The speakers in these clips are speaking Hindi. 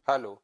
हेलो।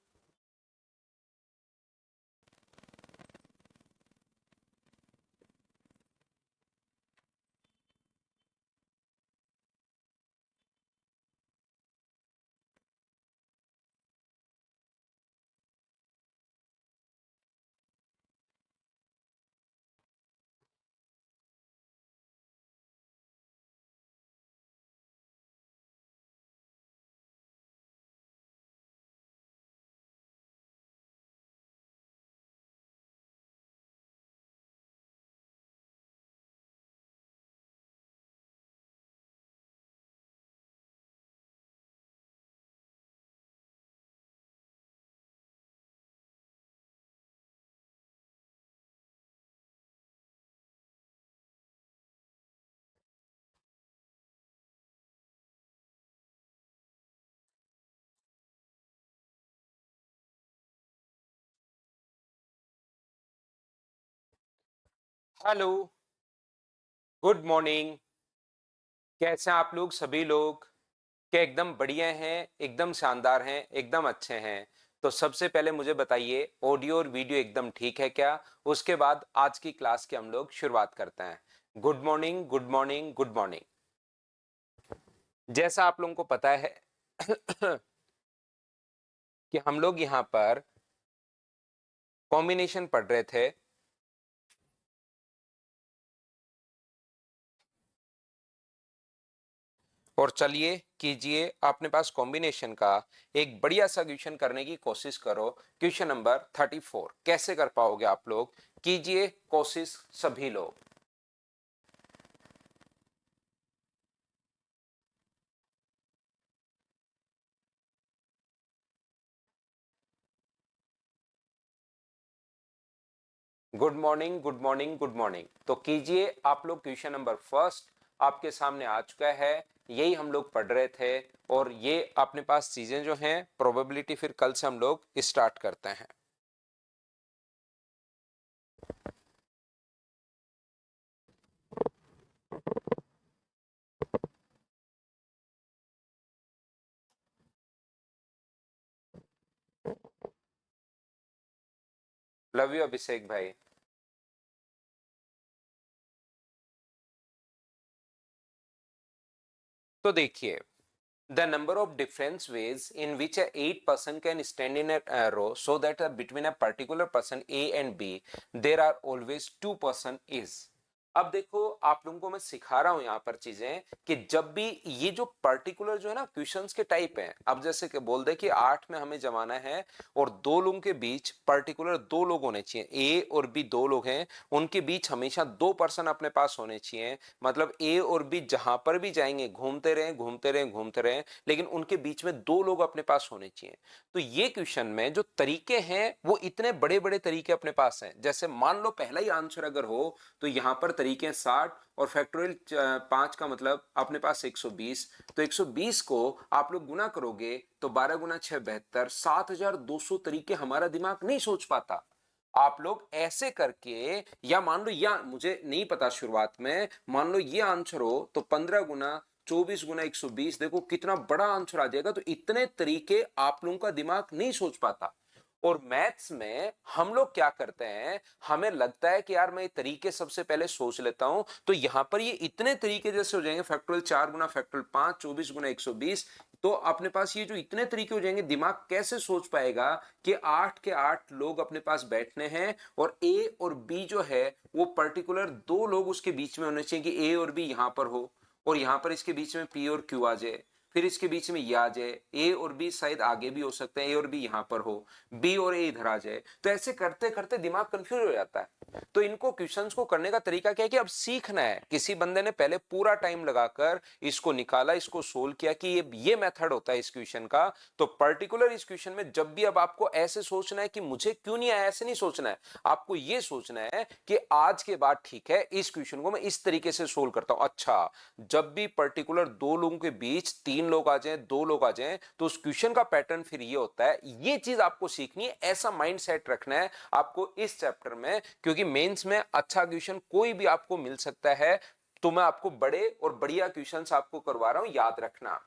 हेलो। Good morning. कैसे हैं आप लोग सभी लोग? क्या एकदम बढ़िया हैं, एकदम शानदार हैं, एकदम अच्छे हैं? तो सबसे पहले मुझे बताइए, ऑडियो और वीडियो एकदम ठीक है क्या? उसके बाद आज की क्लास की हम लोग शुरुआत करते हैं। Good morning, good morning, good morning. जैसा आप लोगों को पता है कि हम लोग यहाँ पर कॉम्बिनेशन पढ़ रहे थे। और चलिए कीजिए, अपने पास कॉम्बिनेशन का एक बढ़िया सा क्वेश्चन करने की कोशिश करो। क्वेश्चन नंबर 34 कैसे कर पाओगे आप लोग? कीजिए कोशिश सभी लोग। Good morning, good morning, good morning. तो कीजिए आप लोग, क्वेश्चन नंबर फर्स्ट आपके सामने आ चुका है। यही हम लोग पढ़ रहे थे और ये अपने पास चीजें जो हैं प्रोबेबिलिटी फिर कल से हम लोग स्टार्ट करते हैं। लव यू अभिषेक भाई। तो देखिए, the number of different ways in which a 8 person can stand in a row so that between a particular person A and B there are always 2 person is। अब देखो, आप लोगों को मैं सिखा रहा हूं यहाँ पर चीजें कि जब भी ये जो पर्टिकुलर जो है ना क्वेश्चंस के टाइप हैं, अब जैसे कि बोल दे कि 8 में हमें जमाना है और दो लोगों के बीच पर्टिकुलर दो लोग होने चाहिए, ए और बी दो लोग हैं, उनके बीच हमेशा 2 पर्सन अपने पास होने चाहिए। मतलब ए और बी जहां पर भी जाएंगे घूमते रहे घूमते रहे घूमते रहे, लेकिन उनके बीच में दो लोग अपने पास होने चाहिए। तो ये क्वेश्चन में जो तरीके हैं वो इतने बड़े बड़े तरीके अपने पास हैं। जैसे मान लो पहला ही आंसर अगर हो तो यहां पर तरीके हैं 60 और फैक्टोरियल 5 का मतलब अपने पास 120। तो 120 को आप लोग गुना करोगे तो 12 गुना 6 72, 7200 तरीके हमारा दिमाग नहीं सोच पाता। आप लोग ऐसे करके, या मान लो, या मुझे नहीं पता शुरुआत में, मान लो ये आंसर हो तो 15 गुना 24 गुना 120, देखो कितना बड़ा आंसर आ जाएगा। तो इतने तरीके आप लोगों का दिमाग नहीं सोच पाता। और मैथ्स में हम लोग क्या करते हैं, हमें लगता है कि यार मैं ये तरीके सबसे पहले सोच लेता हूं, तो यहां पर ये इतने तरीके जैसे हो जाएंगे, फैक्टोरियल 4 गुना फैक्टोरियल 5, 24 गुना 120। तो अपने पास ये जो इतने तरीके हो जाएंगे, दिमाग कैसे सोच पाएगा कि 8 के 8 लोग अपने पास बैठने हैं और ए और बी जो है वो पर्टिकुलर दो लोग उसके बीच में होने चाहिए कि ए और बी यहां पर हो, और यहां पर इसके बीच में पी और क्यू आ जाए, फिर इसके बीच में ये आ जाए, ए और बी शायद आगे भी हो सकते हैं, ए और बी यहां पर हो, बी और ए इधर आ जाए। तो ऐसे करते करते दिमाग कंफ्यूज हो जाता है। तो इनको क्वेश्चंस को करने का तरीका क्या है कि अब सीखना है। किसी बंदे ने पहले पूरा टाइम लगाकर इसको निकाला, इसको सोल्व किया कि ये मेथड होता है इस क्वेश्चन का। तो पर्टिकुलर इस क्वेश्चन में जब भी अब आपको ऐसे सोचना है कि मुझे क्यों नहीं आया, ऐसे नहीं सोचना है। आपको ये सोचना है कि आज के बाद ठीक है, इस क्वेश्चन को मैं इस तरीके से सोल्व करता हूं। अच्छा, जब भी पर्टिकुलर दो लोगों के बीच तीन लोग आ जाएं, दो लोग आ जाएं, तो उस क्वेश्चन का पैटर्न फिर ये होता है। ये चीज आपको सीखनी है, ऐसा माइंड सेट रखना है आपको इस चैप्टर में, क्योंकि मेंस में अच्छा क्वेश्चन कोई भी आपको मिल सकता है। तो मैं आपको बड़े और बढ़िया क्वेश्चंस आपको करवा रहा हूं, याद रखना।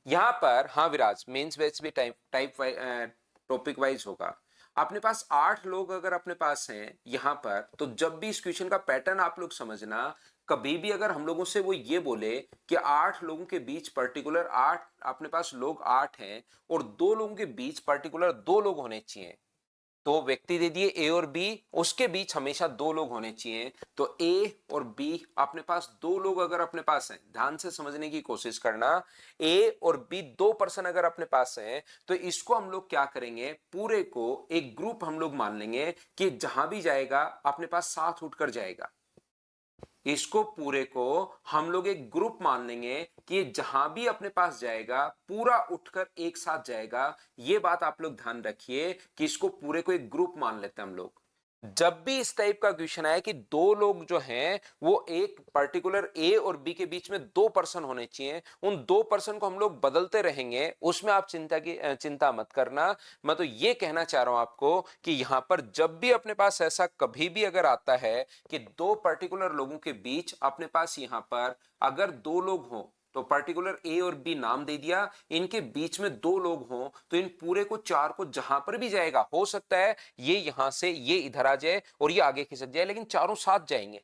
यहाँ पर हाँ विराज, मेंस बैच भी टाइप टाइप टॉपिक वाइज होगा। अपने पास 8 लोग अगर अपने पास हैं यहाँ पर, तो जब भी इस क्वेश्चन का पैटर्न आप लोग समझना, कभी भी अगर हम लोगों से वो ये बोले कि 8 लोगों के बीच पर्टिकुलर 8, अपने पास लोग 8 हैं और 2 लोगों के बीच पर्टिकुलर 2 लोग होने चाहिए, तो व्यक्ति दे दिए ए और बी, उसके बीच हमेशा 2 लोग होने चाहिए। तो ए और बी अपने पास 2 लोग अगर अपने पास हैं, ध्यान से समझने की कोशिश करना, ए और बी 2 पर्सन अगर अपने पास हैं, तो इसको हम लोग क्या करेंगे, पूरे को एक ग्रुप हम लोग मान लेंगे कि जहां भी जाएगा अपने पास साथ उठकर जाएगा। इसको पूरे को हम लोग एक ग्रुप मान लेंगे कि जहां भी अपने पास जाएगा पूरा उठकर एक साथ जाएगा। ये बात आप लोग ध्यान रखिए कि इसको पूरे को एक ग्रुप मान लेते हैं हम लोग। जब भी इस टाइप का क्वेश्चन आए कि 2 लोग जो हैं वो एक पर्टिकुलर ए और बी के बीच में 2 पर्सन होने चाहिए, उन 2 पर्सन को हम लोग बदलते रहेंगे, उसमें आप चिंता मत करना। मैं तो ये कहना चाह रहा हूं आपको कि यहां पर जब भी अपने पास ऐसा कभी भी अगर आता है कि 2 पर्टिकुलर लोगों के बीच अपने पास यहां पर अगर 2 लोग हों, तो पर्टिकुलर ए और बी नाम दे दिया, इनके बीच में 2 लोग हों, तो इन पूरे को 4 को जहां पर भी जाएगा, हो सकता है ये यहां से ये इधर आ जाए और ये आगे खिसक जाए, लेकिन चारों साथ जाएंगे,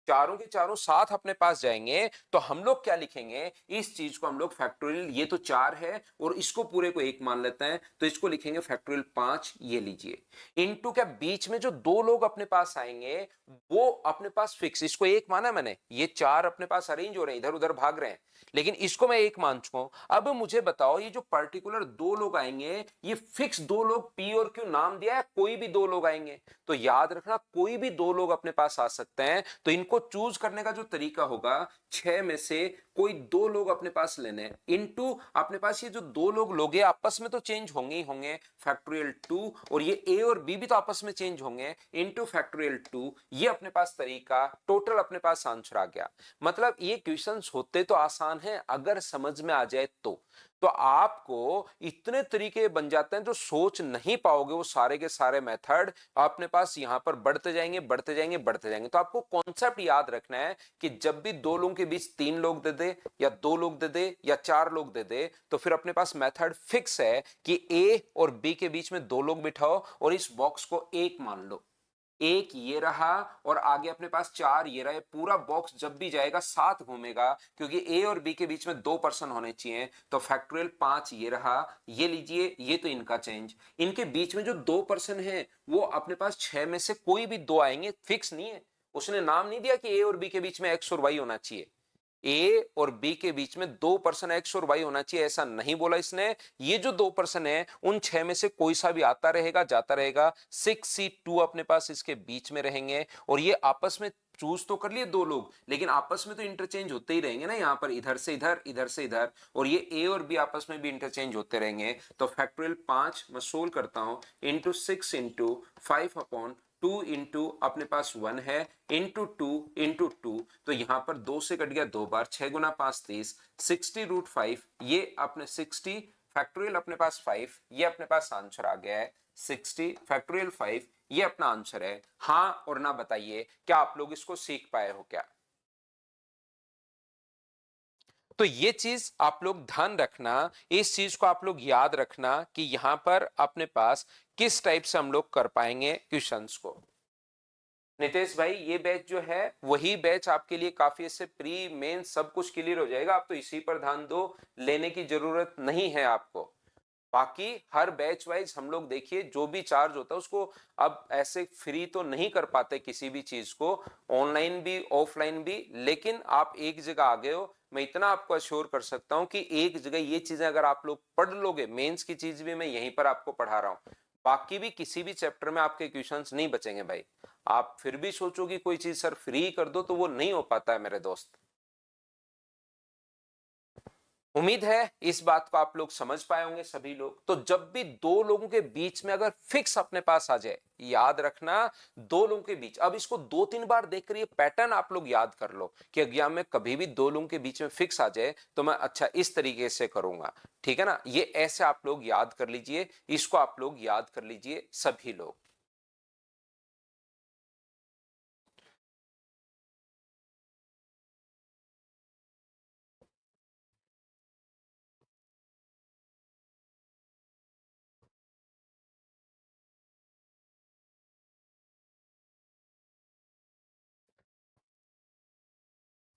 चारों के चारों साथ अपने पास जाएंगे। तो हम लोग क्या लिखेंगे, इस चीज को हम लोग फैक्टोरियल, ये तो 4 है और इसको पूरे को 1 मान लेते हैं, तो इसको लिखेंगे फैक्टोरियल 5। ये लीजिए इनटू क्या, बीच में जो 2 लोग अपने पास आएंगे वो अपने पास फिक्स, इसको 1 माना मैंने, ये 4 अपने पास अरेंज हो रहे हैं, इधर उधर भाग रहे हैं, लेकिन इसको मैं 1 मान चुका हूं। अब मुझे बताओ ये जो पर्टिकुलर 2 लोग आएंगे, ये फिक्स 2 लोग पी और क्यू नाम दिया है, कोई भी 2 लोग आएंगे, तो याद रखना कोई भी 2 लोग अपने पास आ सकते हैं। तो इनको चूज करने का जो तरीका होगा, 6 में से कोई 2 लोग अपने पास लेने, इनटू अपने पास ये जो 2 लोग लोगे आपस में तो चेंज होंगे ही होंगे, फैक्टोरियल 2, और ये ए और बी भी तो आपस में चेंज होंगे, इनटू फैक्टोरियल 2। ये अपने पास तरीका, टोटल अपने पास आंसर आ गया। मतलब ये क्वेश्चंस होते तो आसान है अगर समझ में आ जाए तो आपको इतने तरीके बन जाते हैं जो सोच नहीं पाओगे, वो सारे के सारे मेथड अपने पास यहां पर बढ़ते जाएंगे बढ़ते जाएंगे बढ़ते जाएंगे। तो आपको कॉन्सेप्ट याद रखना है कि जब भी 2 लोगों के बीच 3 लोग दे दे या 2 लोग दे दे या 4 लोग दे दे, तो फिर अपने पास मेथड फिक्स है कि ए और बी के बीच में 2 लोग बिठाओ और इस बॉक्स को 1 मान लो। 1 ये रहा और आगे अपने पास 4 ये रहा, पूरा बॉक्स जब भी जाएगा 7 घूमेगा, क्योंकि ए और बी के बीच में 2 पर्सन होने चाहिए। तो फैक्टोरियल 5 ये रहा, ये लीजिए, ये तो इनका चेंज। इनके बीच में जो 2 पर्सन है वो अपने पास 6 में से कोई भी 2 आएंगे, फिक्स नहीं है। उसने नाम नहीं दिया कि ए और बी के बीच में एक्स और वाई होना चाहिए, ए और बी के बीच में 2 पर्सन एक्स और वाई होना चाहिए, ऐसा नहीं बोला इसने। ये जो 2 पर्सन है उन 6 में से कोई सा भी आता रहेगा जाता रहेगा, 6C2 अपने पास इसके बीच में रहेंगे, और ये आपस में चूज तो कर लिए 2 लोग, लेकिन आपस में तो इंटरचेंज होते ही रहेंगे ना, यहाँ पर इधर से इधर इधर से इधर, और ये ए और बी आपस में भी इंटरचेंज होते रहेंगे। तो फैक्टोरियल 5 मैं सोल्व करता हूं, इंटू 6 इंटू 5/2 इंटू अपने पास 1 है, इंटू 2 इंटू 2, तो यहां पर 2 से कट गया 2 बार, 6 गुना 5 30, 60√5, ये अपने 60 फैक्टोरियल अपने पास 5, ये अपने पास आंसर आ गया है 60 फैक्टोरियल 5, ये अपना आंसर है। हाँ और ना बताइए, क्या आप लोग इसको सीख पाए हो क्या? तो ये चीज आप लोग ध्यान रखना, इस चीज को आप लोग याद रखना कि यहां पर अपने पास किस टाइप से हम लोग कर पाएंगे क्वेश्चंस को। नितेश भाई ये बैच जो है वही बैच आपके लिए काफी ऐसे प्री मेन सब कुछ क्लियर हो जाएगा, आप तो इसी पर ध्यान दो, लेने की जरूरत नहीं है आपको। बाकी हर बैच वाइज हम लोग देखिए जो भी चार्ज होता है उसको अब ऐसे फ्री तो नहीं कर पाते किसी भी चीज को, ऑनलाइन भी ऑफलाइन भी, लेकिन आप एक जगह आ गए हो, मैं इतना आपको अश्योर कर सकता हूं कि एक जगह ये चीजें अगर आप लोग पढ़ लोगे, मेंस की चीज भी मैं यहीं पर आपको पढ़ा रहा हूं, बाकी भी किसी भी चैप्टर में आपके क्वेश्चंस नहीं बचेंगे भाई। आप फिर भी सोचो कि कोई चीज सर फ्री कर दो, तो वो नहीं हो पाता है मेरे दोस्त। उम्मीद है इस बात को आप लोग समझ पाए होंगे सभी लोग। तो जब भी 2 लोगों के बीच में अगर फिक्स अपने पास आ जाए, याद रखना 2 लोगों के बीच, अब इसको 2-3 बार देखकर ये पैटर्न आप लोग याद कर लो कि एग्जाम में कभी भी 2 लोगों के बीच में फिक्स आ जाए तो मैं अच्छा इस तरीके से करूंगा, ठीक है ना, ये ऐसे आप लोग याद कर लीजिए, इसको आप लोग याद कर लीजिए सभी लोग।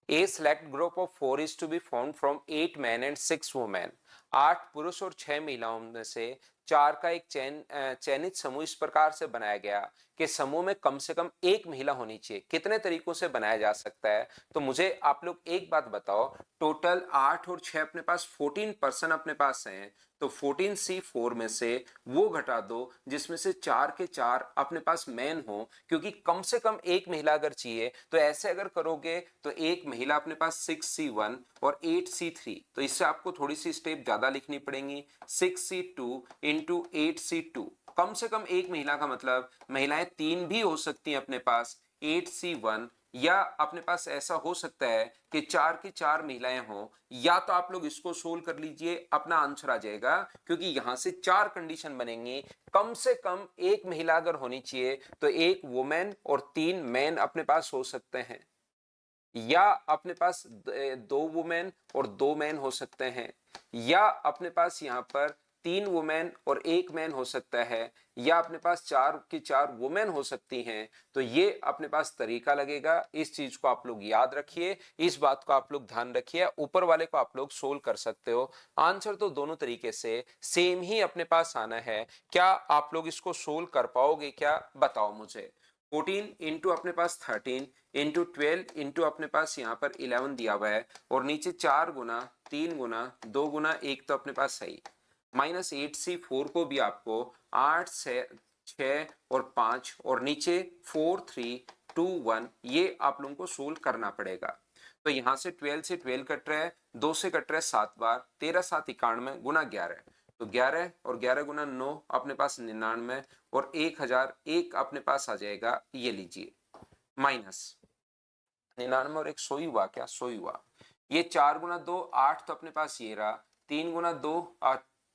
A select group of 4 is to be formed from 8 men and 6 women. 8 पुरुष और 6 महिलाओं में से 4 का एक चयनित समूह इस प्रकार से बनाया गया कि समूह में कम से कम एक महिला होनी चाहिए। कितने तरीकों से बनाया जा सकता है? तो मुझे आप लोग एक बात बताओ, टोटल 8 और 6 अपने पास 14% अपने पास हैं, तो 14C4 में से वो घटा दो जिसमें से 4 के 4 अपने पास मैन हो, क्योंकि कम से कम एक महिला अगर चाहिए तो ऐसे अगर करोगे तो एक महिला अपने पास 6C1 और 8C3, तो इससे आपको थोड़ी सी स्टेप ज्यादा लिखनी पड़ेंगी। 6C2 इंटू 8C2, कम से कम एक महिला का मतलब महिलाएं 3 भी हो सकती हैं अपने पास 8C1, या अपने पास ऐसा हो सकता है कि 4 की 4 महिलाएं हो, या तो आप लोग इसको सोल्व कर लीजिए, अपना आंसर आ जाएगा, क्योंकि यहां से 4 कंडीशन बनेंगी। कम से कम एक महिला अगर होनी चाहिए तो एक वुमेन और 3 मैन अपने पास हो सकते हैं, या अपने पास 2 वुमेन और 2 मैन हो सकते हैं, या अपने पास यहां पर 3 वुमेन और 1 मैन हो सकता है, या अपने पास 4 की 4 वुमेन हो सकती हैं। तो ये अपने पास तरीका लगेगा, इस चीज को आप लोग याद रखिए, इस बात को आप लोग ध्यान रखिए। ऊपर वाले को आप लोग सोल्व कर सकते हो, आंसर तो दोनों तरीके से सेम ही अपने पास आना है। क्या आप लोग इसको सोल्व कर पाओगे क्या, बताओ मुझे। 14 इंटू अपने पास 13 इंटू 12 इंटू अपने पास यहाँ पर 11 दिया हुआ है, और नीचे 4 गुना 3 गुना 2 गुना 1 तो अपने पास सही, माइनस 8C4 को भी आपको 8 से 6 और 5 और नीचे 4 3 2 1 ये आप लोगों को सोल्व करना पड़ेगा। तो यहां से 12 से 12 कट रहा है, 2 से कट रहा है 7 बार, 13 7 91 गुना 11, तो 11 और 11 गुना 9 अपने पास 99, और 1001 अपने पास आ जाएगा, ये लीजिए माइनस 99 और एक 100 ही हुआ क्या, 100 ही हुआ। ये 4 गुना 2 8 तो अपने पास ये रहा, 3 गुना 2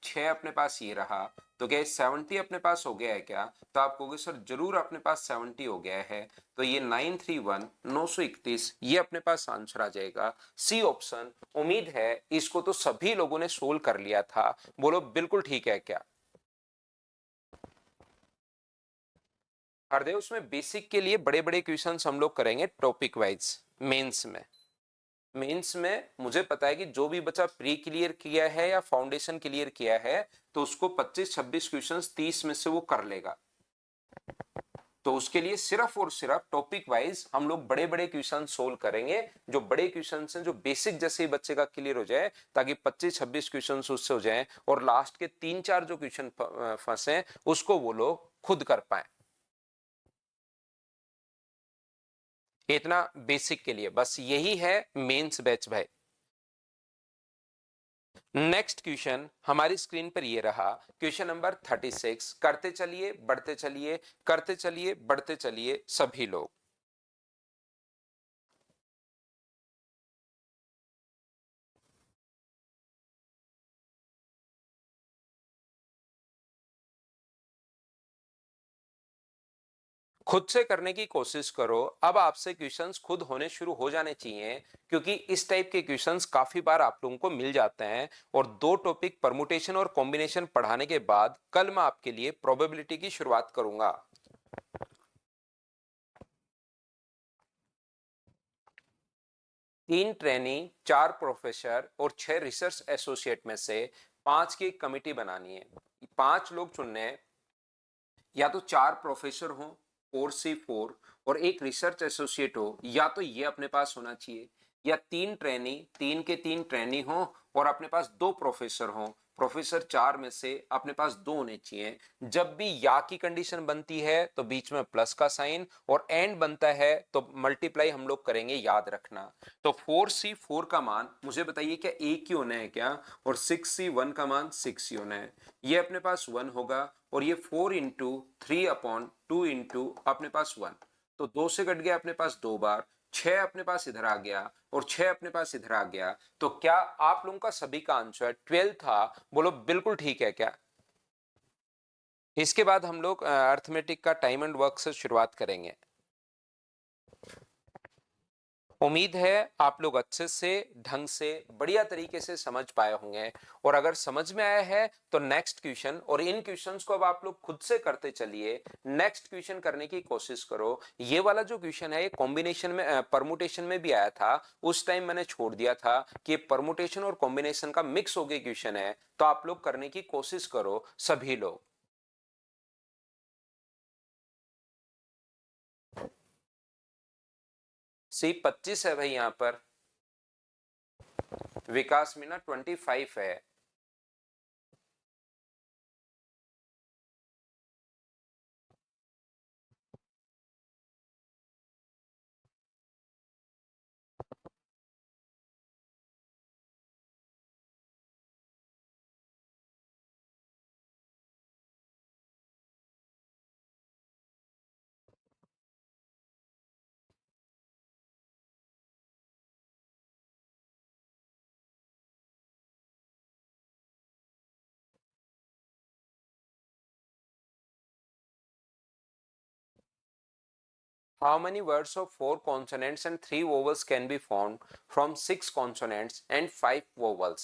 6 अपने पास ये रहा, तो क्या 70 अपने पास हो गया है क्या? तो आप कहोगे सर जरूर अपने पास 70 हो गया है, तो ये 931 931 ये अपने पास आंसर आ जाएगा, सी ऑप्शन। उम्मीद है इसको तो सभी लोगों ने सोल्व कर लिया था, बोलो बिल्कुल ठीक है क्या? हरदेव, उसमें बेसिक के लिए बड़े बड़े क्वेश्चंस हम लोग करेंगे टॉपिक वाइज मेंस में। मेंस में मुझे पता है कि जो भी बच्चा प्री क्लियर किया है या फाउंडेशन क्लियर किया है तो उसको 25-26 क्वेश्चंस 30 में से वो कर लेगा। तो उसके लिए सिर्फ और सिर्फ टॉपिक वाइज हम लोग बड़े बड़े क्वेश्चन सोल्व करेंगे, जो बड़े क्वेश्चन हैं जो बेसिक जैसे ही बच्चे का क्लियर हो जाए, ताकि 25-26 क्वेश्चन उससे हो जाए, और लास्ट के 3-4 जो क्वेश्चन फंसे उसको वो लोग खुद कर पाए। इतना बेसिक के लिए बस यही है मेंस बैच भाई। नेक्स्ट क्वेश्चन हमारी स्क्रीन पर ये रहा, क्वेश्चन नंबर 36। करते चलिए बढ़ते चलिए, करते चलिए बढ़ते चलिए सभी लोग। खुद से करने की कोशिश करो। अब आपसे क्वेश्चंस खुद होने शुरू हो जाने चाहिए, क्योंकि इस टाइप के क्वेश्चंस काफी बार आप लोगों को मिल जाते हैं। और 2 टॉपिक परमुटेशन और कॉम्बिनेशन पढ़ाने के बाद कल मैं आपके लिए प्रोबेबिलिटी की शुरुआत करूंगा। तीन ट्रेनी, 4 प्रोफेसर और 6 रिसर्च एसोसिएट में से 5 की एक कमिटी बनानी है। 5 लोग चुनने हैं, या तो 4 प्रोफेसर हो 4C4 और एक रिसर्च एसोसिएट हो, या तो ये अपने पास होना चाहिए, या 3 ट्रेनी, 3 के 3 ट्रेनी हो और अपने पास 2 प्रोफेसर हो। प्रोफेसर 4 में से अपने पास 2 होने चाहिए। जब भी या की कंडीशन बनती है तो बीच में प्लस का साइन, और एंड बनता है तो मल्टीप्लाई हम लोग करेंगे, याद रखना। तो 4C4 का मान मुझे बताइए क्या एक ही होना है क्या, और 6C1 का मान 6 ही होना है। ये अपने पास 1 होगा, और ये 4 इंटू 3/2 इंटू अपने पास 1, तो 2 से कट गया अपने पास 2 बार, 6 अपने पास इधर आ गया और 6 अपने पास इधर आ गया। तो क्या आप लोगों का सभी का आंसर 12 था, बोलो बिल्कुल ठीक है क्या? इसके बाद हम लोग अर्थमेटिक का टाइम एंड वर्क से शुरुआत करेंगे। उम्मीद है आप लोग अच्छे से ढंग से बढ़िया तरीके से समझ पाए होंगे, और अगर समझ में आया है तो नेक्स्ट क्वेश्चन, और इन क्वेश्चंस को अब आप लोग खुद से करते चलिए, नेक्स्ट क्वेश्चन करने की कोशिश करो। ये वाला जो क्वेश्चन है ये कॉम्बिनेशन में परमुटेशन में भी आया था, उस टाइम मैंने छोड़ दिया था कि परमुटेशन और कॉम्बिनेशन का मिक्स हो गया क्वेश्चन है, तो आप लोग करने की कोशिश करो सभी लोग। सी 25 है भाई, यहां पर विकास मीना 25 है। How many words of 4 consonants and 3 vowels can be formed from 6 consonants and 5 vowels?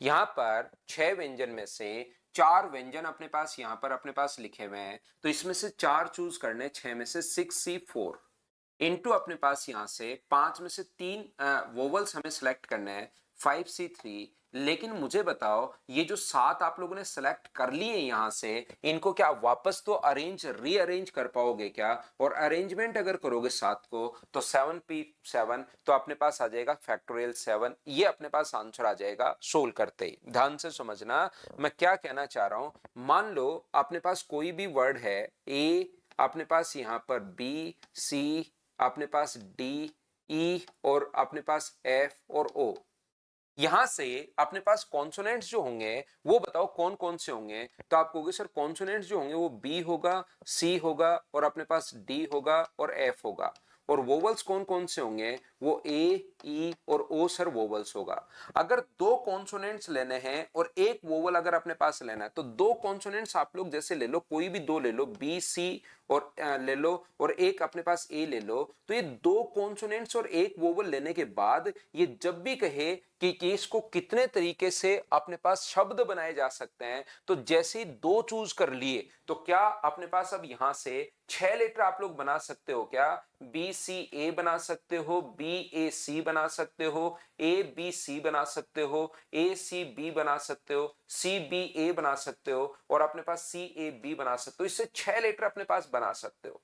यहाँ पर 6 व्यंजन में से 4 व्यंजन अपने पास यहाँ पर अपने पास लिखे हुए हैं, तो इसमें से 4 चूज करने, 6 में से 6C4 इनटू अपने पास यहाँ से 5 में से 3 वोवल्स हमें सेलेक्ट करने हैं, 5C3। लेकिन मुझे बताओ ये जो 7 आप लोगों ने सेलेक्ट कर लिए यहाँ से, इनको क्या वापस तो रीअरेंज कर पाओगे क्या? और अरेंजमेंट अगर करोगे 7 को तो 7P7, तो अपने पास आ जाएगा फैक्टोरियल 7। ये अपने पास आंसर आ जाएगा सोल्व करते ही। ध्यान से समझना मैं क्या कहना चाह रहा हूं। मान लो अपने पास कोई भी वर्ड है, ए, अपने पास यहाँ पर बी, सी, अपने पास डी, ई, और अपने पास एफ और ओ। यहां से अपने पास कॉन्सोनेंट्स जो होंगे वो बताओ कौन कौन से होंगे? तो आप कहोगे सर कॉन्सोनेंट्स जो होंगे वो बी होगा, सी होगा, और अपने पास डी होगा और एफ होगा। और वोवल्स कौन कौन से होंगे? वो ए, ई और ओ सर वोवल्स होगा। अगर 2 कॉन्सोनेंट्स लेने हैं और एक वोवल अगर अपने पास लेना है, तो 2 कॉन्सोनेंट्स आप लोग जैसे ले लो, कोई भी 2 ले लो, बी, सी और ले लो, और एक अपने पास ए ले लो। तो ये 2 कॉन्सोनेंट्स और एक वोवल लेने के बाद ये जब भी कहे कि इसको कितने तरीके से अपने पास शब्द बनाए जा सकते हैं, तो जैसे ही 2 चूज कर लिए, तो क्या अपने पास अब यहां से 6 लेटर आप लोग बना सकते हो क्या? बी सी ए बना सकते हो, बी ए सी बना सकते हो, ए बी सी बना सकते हो, ए सी बी बना सकते हो, सी बी ए बना सकते हो, और अपने पास सी ए बी बना सकते हो। इससे 6 लेटर अपने पास बना सकते हो।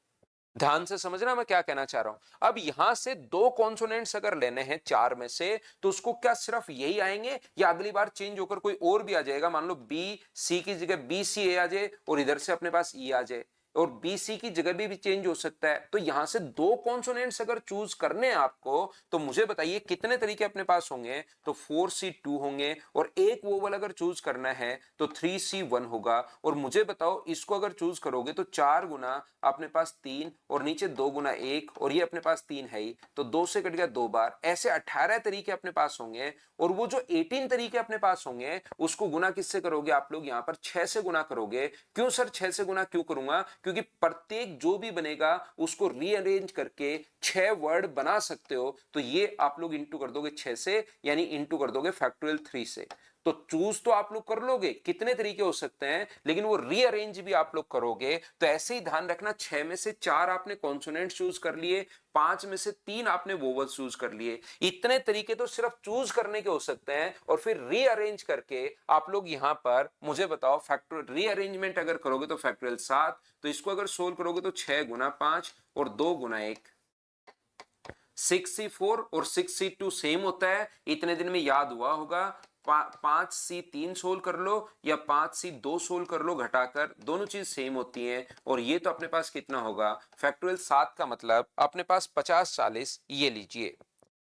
ध्यान से समझना मैं क्या कहना चाह रहा हूं। अब यहां से 2 कॉन्सोनेंट्स अगर लेने हैं 4 में से, तो उसको क्या सिर्फ यही आएंगे, या अगली बार चेंज होकर कोई और भी आ जाएगा? मान लो बी सी की जगह बी सी ए आ जाए, और इधर से अपने पास ई आ जाए, और बी सी की जगह भी चेंज हो सकता है। तो यहां से 2 कॉन्सोनेंट्स अगर चूज करने हैं आपको, तो मुझे बताइए कितने तरीके अपने पास होंगे? तो 4C2 होंगे, और एक वोवल अगर चूज करना है तो 3C1 होगा। और मुझे बताओ इसको अगर चूज करोगे तो 4 गुना अपने पास 3, और नीचे 2 गुना 1, और ये अपने पास 3 है ही, तो 2 से कट गया 2 बार। ऐसे 18 तरीके अपने पास होंगे, और वो जो 18 तरीके अपने पास होंगे उसको गुना किससे करोगे आप लोग? यहां पर 6 से गुना करोगे। क्यों सर 6 से गुना क्यों करूंगा? क्योंकि प्रत्येक जो भी बनेगा उसको रीअरेंज करके 6 वर्ड बना सकते हो। तो ये आप लोग इंटू कर दोगे 6 से, यानी इंटू कर दोगे फैक्टोरियल 3 से। तो चूज तो आप लोग कर लोगे कितने तरीके हो सकते हैं, लेकिन वो रीअरेंज भी आप लोग करोगे। तो ऐसे ही ध्यान रखना, 6 में से 4 आपने कॉन्सोनेंट चूज कर लिए, 5 में से 3 आपने वोवल चूज कर लिए। इतने तरीके तो सिर्फ चूज करने के हो सकते हैं, और फिर रीअरेंज करके आप लोग यहां पर मुझे बताओ फैक्टोरियल रीअरेंजमेंट अगर करोगे तो फैक्टोरियल 7। तो इसको अगर सोल्व करोगे तो 6 गुना 5 और 2 गुना 1, 6C4 और 6C2 सेम होता है, इतने दिन में याद हुआ होगा। 5C3 सोल्व कर लो या 5C2 सोल्व कर लो, घटाकर दोनों चीज सेम होती हैं। और ये तो अपने पास कितना होगा? फैक्टोरियल 7 का मतलब अपने पास 50-40, ये लीजिए।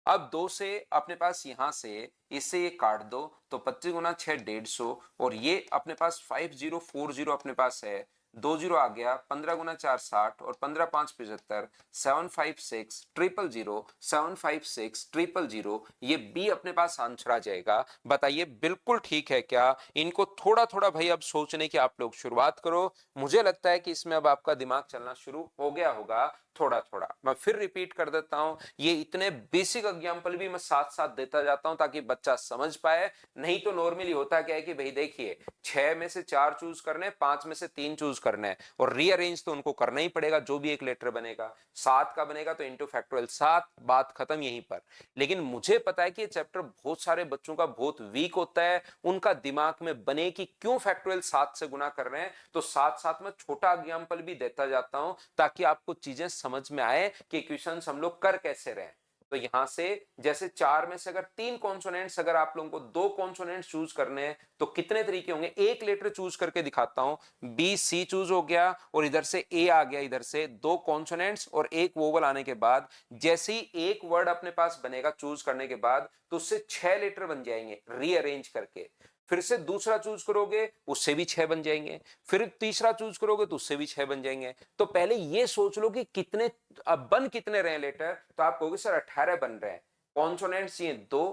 अब 2 से अपने पास यहां से इससे ये काट दो, तो 25 गुना 6 150, और ये अपने पास 5040 अपने पास है। 2 जीरो आ गया, 15 गुना 4 60, और 15 5 75, 756 000, 756 000, ये बी अपने पास आंसर आ जाएगा। बताइए बिल्कुल ठीक है क्या? इनको थोड़ा थोड़ा भाई अब सोचने की आप लोग शुरुआत करो। मुझे लगता है कि इसमें अब आपका दिमाग चलना शुरू हो गया होगा। थोड़ा थोड़ा मैं फिर रिपीट कर देता हूं, ये इतने बेसिक एग्जांपल भी मैं साथ साथ देता जाता हूं ताकि बच्चा समझ पाए। नहीं तो नॉर्मली होता क्या है कि भाई देखिए 6 में से 4 चूज करने, 5 में से 3 चूज करने हैं और रीअरेंज तो उनको करना ही पड़ेगा, जो भी एक लेटर बनेगा 7 का बनेगा तो इंटू फैक्टोरियल 7, बात खत्म यहीं पर। लेकिन मुझे पता है कि ये चैप्टर बहुत सारे बच्चों का बहुत वीक होता है, उनका दिमाग में बने कि क्यों फैक्टोरियल 7 से गुना कर रहे हैं, तो साथ साथ में छोटा एग्जांपल भी देता जाता हूं ताकि आपको चीजें समझ में आए कि इक्वेशंस हम लोग कर कैसे रहे। तो यहां से जैसे 4 में से अगर 3 कॉन्सोनेंट्स, अगर आप लोगों को 2 कॉन्सोनेंट्स चूज करने हैं तो कितने तरीके होंगे, एक लेटर चूज करके दिखाता हूं। बी सी चूज हो गया और इधर से ए आ गया, इधर से 2 कॉन्सोनेंट्स और एक वोवल आने के बाद जैसे ही एक वर्ड अपने पास बनेगा चूज करने के बाद तो उससे 6 लेटर बन जाएंगे रीअरेंज करके। फिर से दूसरा चूज करोगे उससे भी 6 बन जाएंगे, फिर तीसरा चूज करोगे तो उससे भी 6 बन जाएंगे। तो पहले ये सोच लो कि कितने, अब बन कितने रहे लेटर, तो आप कहोगे सर 18 बन रहे हैं। कॉन्सोनेंट्स ये 2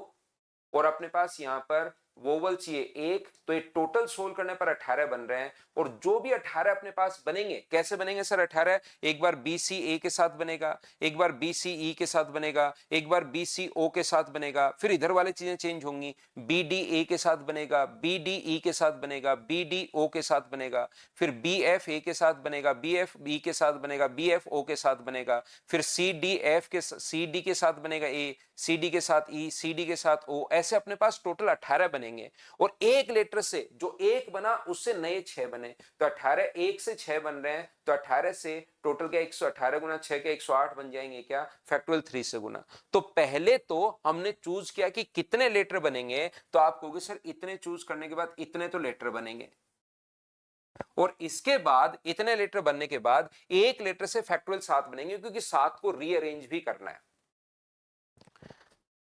और अपने पास यहां पर वोवल चाहिए 1, तो ये टोटल सोल्व करने पर 18 बन रहे हैं। और जो भी 18 अपने पास बनेंगे, कैसे बनेंगे सर 18, एक बार बी सी ए के साथ बनेगा, एक बार बी सी ई के साथ बनेगा, एक बार बी सी ओ के साथ बनेगा, फिर इधर वाली चीजें चेंज होंगी, बी डी ए के साथ बनेगा, बी डी ई के साथ बनेगा, बी डी ओ के साथ बनेगा, फिर बी एफ ए के साथ बनेगा, बी एफ बी के साथ बनेगा, बी एफ ओ के साथ बनेगा, फिर सी डी एफ के सी डी के साथ बनेगा ए, सी डी के साथ ई, सी डी के साथ ओ, ऐसे अपने पास टोटल 18 बनेंगे। और एक लेटर से जो एक बना उससे नए 6 बने, तो 18 एक से 6 बन रहे हैं, तो 18 से टोटल क्या 118 गुना 6 के 108 बन जाएंगे क्या, फैक्टोरियल 3 से गुना। तो पहले तो हमने चूज किया कि कितने लेटर बनेंगे, तो आप कहोगे सर इतने चूज करने के बाद इतने तो लेटर बनेंगे, और इसके बाद इतने लेटर बनने के बाद एक लेटर से फैक्टोरियल 7 बनेंगे क्योंकि 7 को रीअरेंज भी करना है।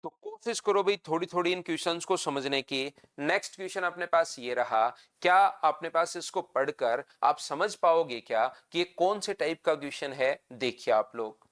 तो कोशिश करो भाई थोड़ी थोड़ी इन क्वेश्चंस को समझने की। नेक्स्ट क्वेश्चन अपने पास ये रहा, क्या अपने पास इसको पढ़कर आप समझ पाओगे क्या कि ये कौन से टाइप का क्वेश्चन है, देखिए आप लोग।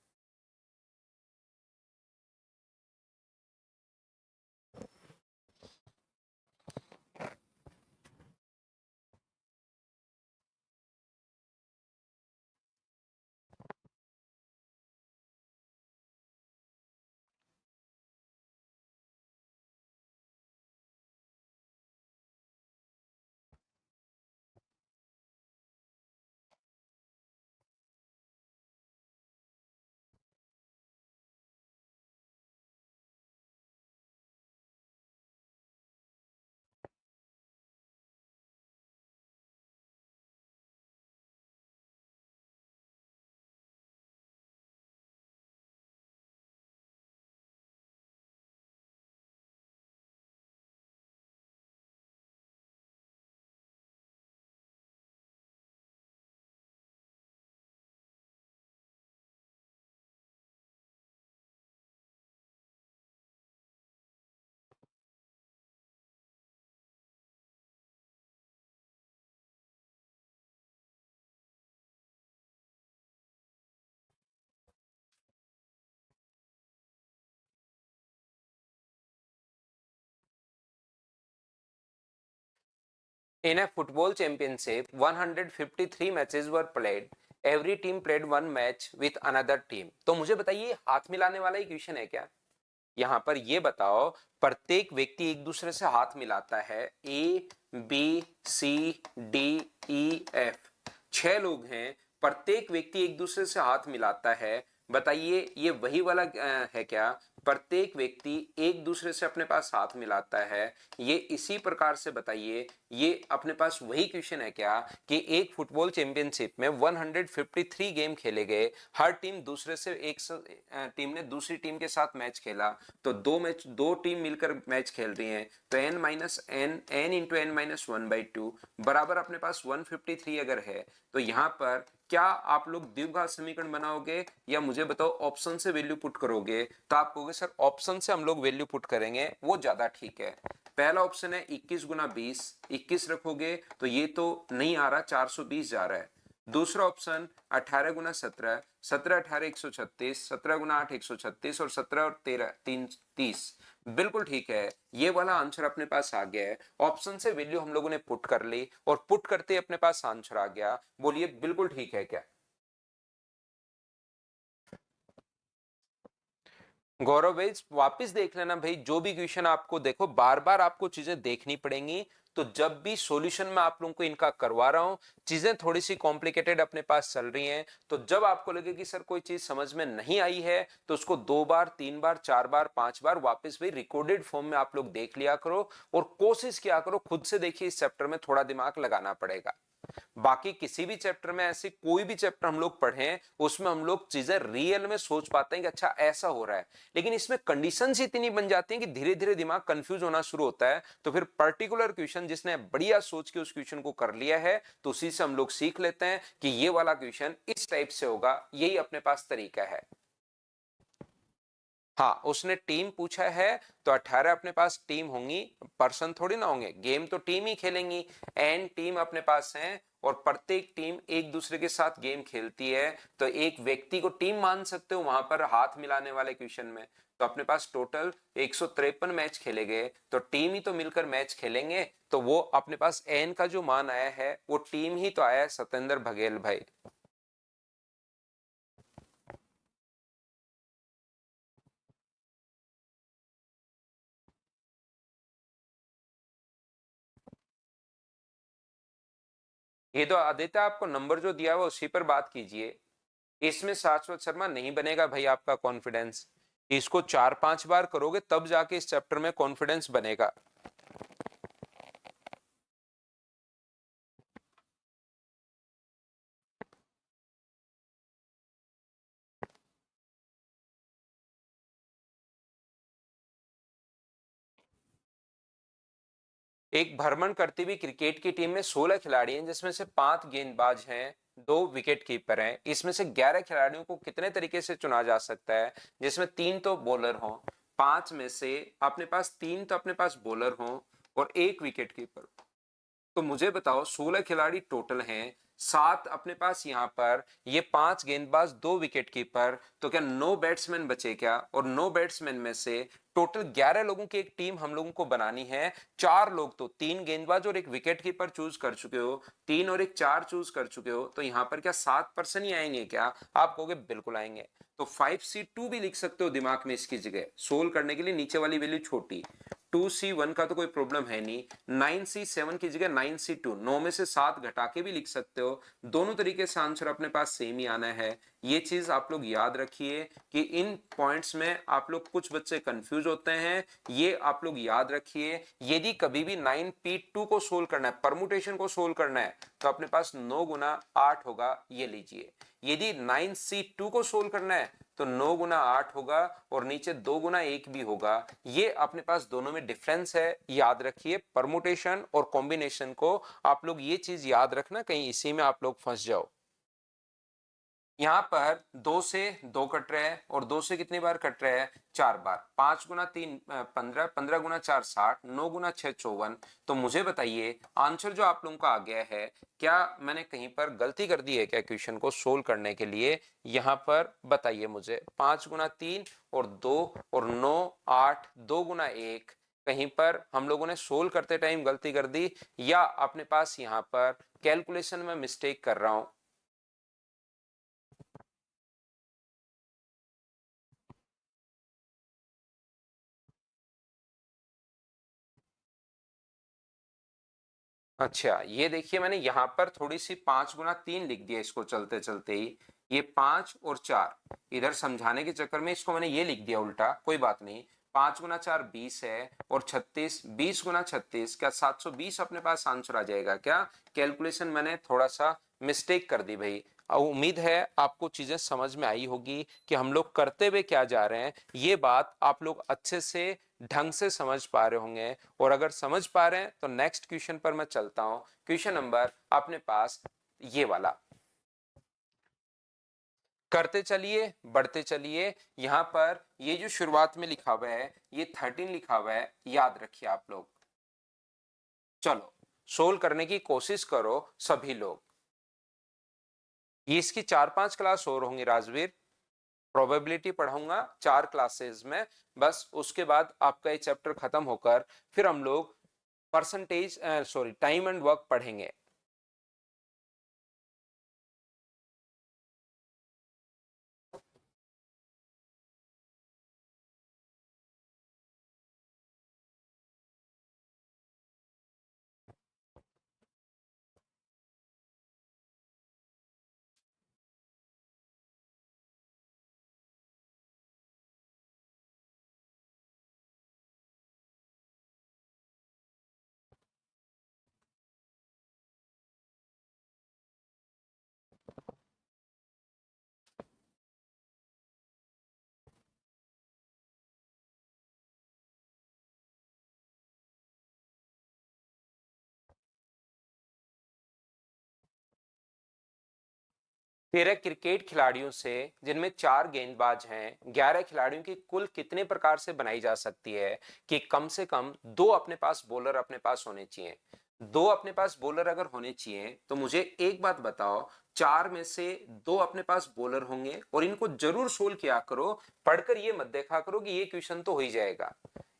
In a football championship, 153 matches were played. Every team played one match with another team. तो मुझे बताइए हाथ मिलाने वाला ही क्वेश्चन है क्या? यहां पर ये बताओ, प्रत्येक व्यक्ति एक दूसरे से हाथ मिलाता है, A B C D E F, 6 लोग हैं, प्रत्येक व्यक्ति एक दूसरे से हाथ मिलाता है। बताइए ये वही वाला है क्या, प्रत्येक व्यक्ति एक दूसरे से अपने पास हाथ मिलाता है, ये इसी प्रकार से बताइए ये अपने पास वही क्वेश्चन है क्या कि एक फुटबॉल चैंपियनशिप में 153 गेम खेले गए, हर टीम दूसरे से एक टीम ने दूसरी टीम के साथ मैच खेला, तो दो टीम मिलकर मैच खेल रही हैं, तो n minus N into N minus 1/2 बराबर अपने पास 153 अगर है, तो यहां पर क्या आप लोग द्विघात समीकरण बनाओगे या मुझे बताओ ऑप्शन से वैल्यू पुट करोगे? तो आप कहोगे सर ऑप्शन से हम लोग वैल्यू पुट करेंगे, वो ज्यादा ठीक है। पहला ऑप्शन है 21 गुना 20, 21 रखोगे तो ये तो नहीं आ रहा, 420 जा रहा है। दूसरा ऑप्शन 18 गुना 17, 17 18 136, 17 गुना 8 136 और 17 और 13 3 30, बिल्कुल ठीक है, ये वाला आंसर अपने पास आ गया है। ऑप्शन से वैल्यू हम लोगों ने पुट कर ली और पुट करते अपने पास आंसर आ गया। बोलिए बिल्कुल ठीक है क्या? गौरव भाई वापिस देख लेना भाई, जो भी क्वेश्चन आपको देखो बार बार आपको चीजें देखनी पड़ेंगी। तो जब भी सॉल्यूशन में आप लोगों को इनका करवा रहा हूं, चीजें थोड़ी सी कॉम्प्लिकेटेड अपने पास चल रही हैं, तो जब आपको लगे कि सर कोई चीज समझ में नहीं आई है, तो उसको 2 बार 3 बार 4 बार 5 बार वापस भाई रिकॉर्डेड फॉर्म में आप लोग देख लिया करो, और कोशिश किया करो खुद से। देखिए इस चैप्टर में थोड़ा दिमाग लगाना पड़ेगा। बाकी किसी भी चैप्टर में ऐसे कोई भी चैप्टर हम लोग पढ़ें, उसमें हम लोग चीजें रियल में सोच पाते हैं कि अच्छा ऐसा हो रहा है। लेकिन इसमें कंडीशंस इतनी बन जाती हैं कि धीरे धीरे दिमाग कंफ्यूज होना शुरू होता है। तो फिर पर्टिकुलर क्वेश्चन जिसने बढ़िया सोच के उस क्वेश्चन को कर लिया है, तो उसी से हम लोग सीख लेते हैं कि ये वाला क्वेश्चन इस टाइप से होगा। यही अपने पास तरीका है। हाँ, उसने टीम पूछा है, तो 18 अपने पास टीम होंगी, पर्सन थोड़ी ना होंगे। गेम तो टीम ही खेलेंगी। एन टीम अपने पास है, और प्रत्येक टीम एक दूसरे के साथ गेम खेलती है। तो एक व्यक्ति को टीम मान सकते हो वहां पर हाथ मिलाने वाले क्वेश्चन में। तो अपने पास टोटल 153 मैच खेले गए, तो टीम ही तो मिलकर मैच खेलेंगे। तो वो अपने पास एन का जो मान आया है वो टीम ही तो आया है, सतेंद्र बघेल भाई। ये तो आदित्य आपको नंबर जो दिया हुआ उसी पर बात कीजिए। इसमें शाश्वत शर्मा नहीं बनेगा भाई आपका कॉन्फिडेंस। इसको 4 5 बार करोगे तब जाके इस चैप्टर में कॉन्फिडेंस बनेगा। एक भ्रमण करती हुई क्रिकेट की टीम में 16 खिलाड़ी हैं, जिसमें से 5 गेंदबाज हैं, 2 विकेट कीपर हैं। इसमें से 11 खिलाड़ियों को कितने तरीके से चुना जा सकता है, जिसमें 3 तो बॉलर हों। 5 में से अपने पास 3 तो अपने पास बॉलर हों, और 1 विकेट कीपर। तो मुझे बताओ 16 खिलाड़ी टोटल हैं, 7 अपने पास यहाँ पर, ये 5 गेंदबाज 2 विकेट कीपर, तो क्या 9 बैट्समैन बचे क्या? और 9 बैट्समैन में से टोटल 11 लोगों की एक टीम हम लोगों को बनानी है। 4 लोग तो 3 गेंदबाज और 1 विकेट कीपर चूज कर चुके हो, 3 और 1 4 चूज कर चुके हो, तो यहाँ पर क्या 7 पर्सन ही आएंगे क्या? आप कहोगे बिल्कुल आएंगे। तो 5C2 भी लिख सकते हो दिमाग में इसकी जगह, सोल्व करने के लिए नीचे वाली वैल्यू छोटी। 2C1 का तो कोई प्रॉब्लम है नहीं। 9C7 की जगह 9C2, 9 में से 7 घटा के भी लिख सकते हो। दोनों तरीके से आंसर अपने पास सेम ही आना है। ये चीज आप लोग याद रखिए कि इन पॉइंट्स में आप लोग, कुछ बच्चे कंफ्यूज होते हैं, ये आप लोग याद रखिए। यदि कभी भी 9P2 को सोल्व करना है, परमुटेशन को सोल्व करना है, तो अपने पास 9 गुना 8 होगा, ये लीजिए। यदि 9C2 को सोल्व करना है, तो 9 गुना 8 होगा, और नीचे 2 गुना 1 भी होगा। ये अपने पास दोनों में डिफरेंस है, याद रखिए। परमुटेशन और कॉम्बिनेशन को आप लोग ये चीज याद रखना, कहीं इसी में आप लोग फंस जाओ। यहाँ पर 2 से 2 कट रहा है, और 2 से कितनी बार कट रहा है? 4 बार। 5 गुना 3 15, 15 गुना 4 60, 9 गुना 6 54। तो मुझे बताइए आंसर जो आप लोगों का आ गया है, क्या मैंने कहीं पर गलती कर दी है क्या क्वेश्चन को सोल्व करने के लिए? यहाँ पर बताइए मुझे। 5 गुना 3 और 2 और 9 8, 2 गुना 1, कहीं पर हम लोगों ने सोल्व करते टाइम गलती कर दी, या अपने पास यहाँ पर कैलकुलेशन में मिस्टेक कर रहा हूं? अच्छा, ये देखिए मैंने यहाँ पर थोड़ी सी 5 गुना 3 लिख दिया इसको चलते चलते ही। ये 5 और 4, इधर समझाने के चक्कर में इसको मैंने ये लिख दिया उल्टा, कोई बात नहीं। 5 गुना 4 20 है, और 36, 20 गुना 36, क्या 720 अपने पास आंसर आ जाएगा क्या? कैलकुलेशन मैंने थोड़ा सा मिस्टेक कर दी भाई। उम्मीद है आपको चीजें समझ में आई होगी कि हम लोग करते हुए क्या जा रहे हैं। ये बात आप लोग अच्छे से ढंग से समझ पा रहे होंगे। और अगर समझ पा रहे हैं तो नेक्स्ट क्वेश्चन पर मैं चलता हूं। क्वेश्चन नंबर अपने पास ये वाला, करते चलिए बढ़ते चलिए। यहां पर ये जो शुरुआत में लिखा हुआ है, ये 13 लिखा हुआ है, याद रखिए आप लोग। चलो सोल्व करने की कोशिश करो सभी लोग। ये इसकी 4 5 क्लास और होंगी राजवीर। प्रोबेबिलिटी पढ़ाऊंगा 4 क्लासेस में, बस उसके बाद आपका ये चैप्टर खत्म होकर फिर हम लोग percentage, sorry, time and work पढ़ेंगे। 13 क्रिकेट खिलाड़ियों से, जिनमें 4 गेंदबाज हैं, 11 खिलाड़ियों की कुल कितने प्रकार से बनाई जा सकती है कि कम से कम 2 अपने पास बॉलर अपने पास होने चाहिए। 2 अपने पास बॉलर अगर होने चाहिए तो मुझे एक बात बताओ, 4 में से 2 अपने पास बॉलर होंगे, और इनको जरूर सोल्व किया करो, पढ़कर ये मत देखा करो कि ये क्वेश्चन तो हो ही जाएगा।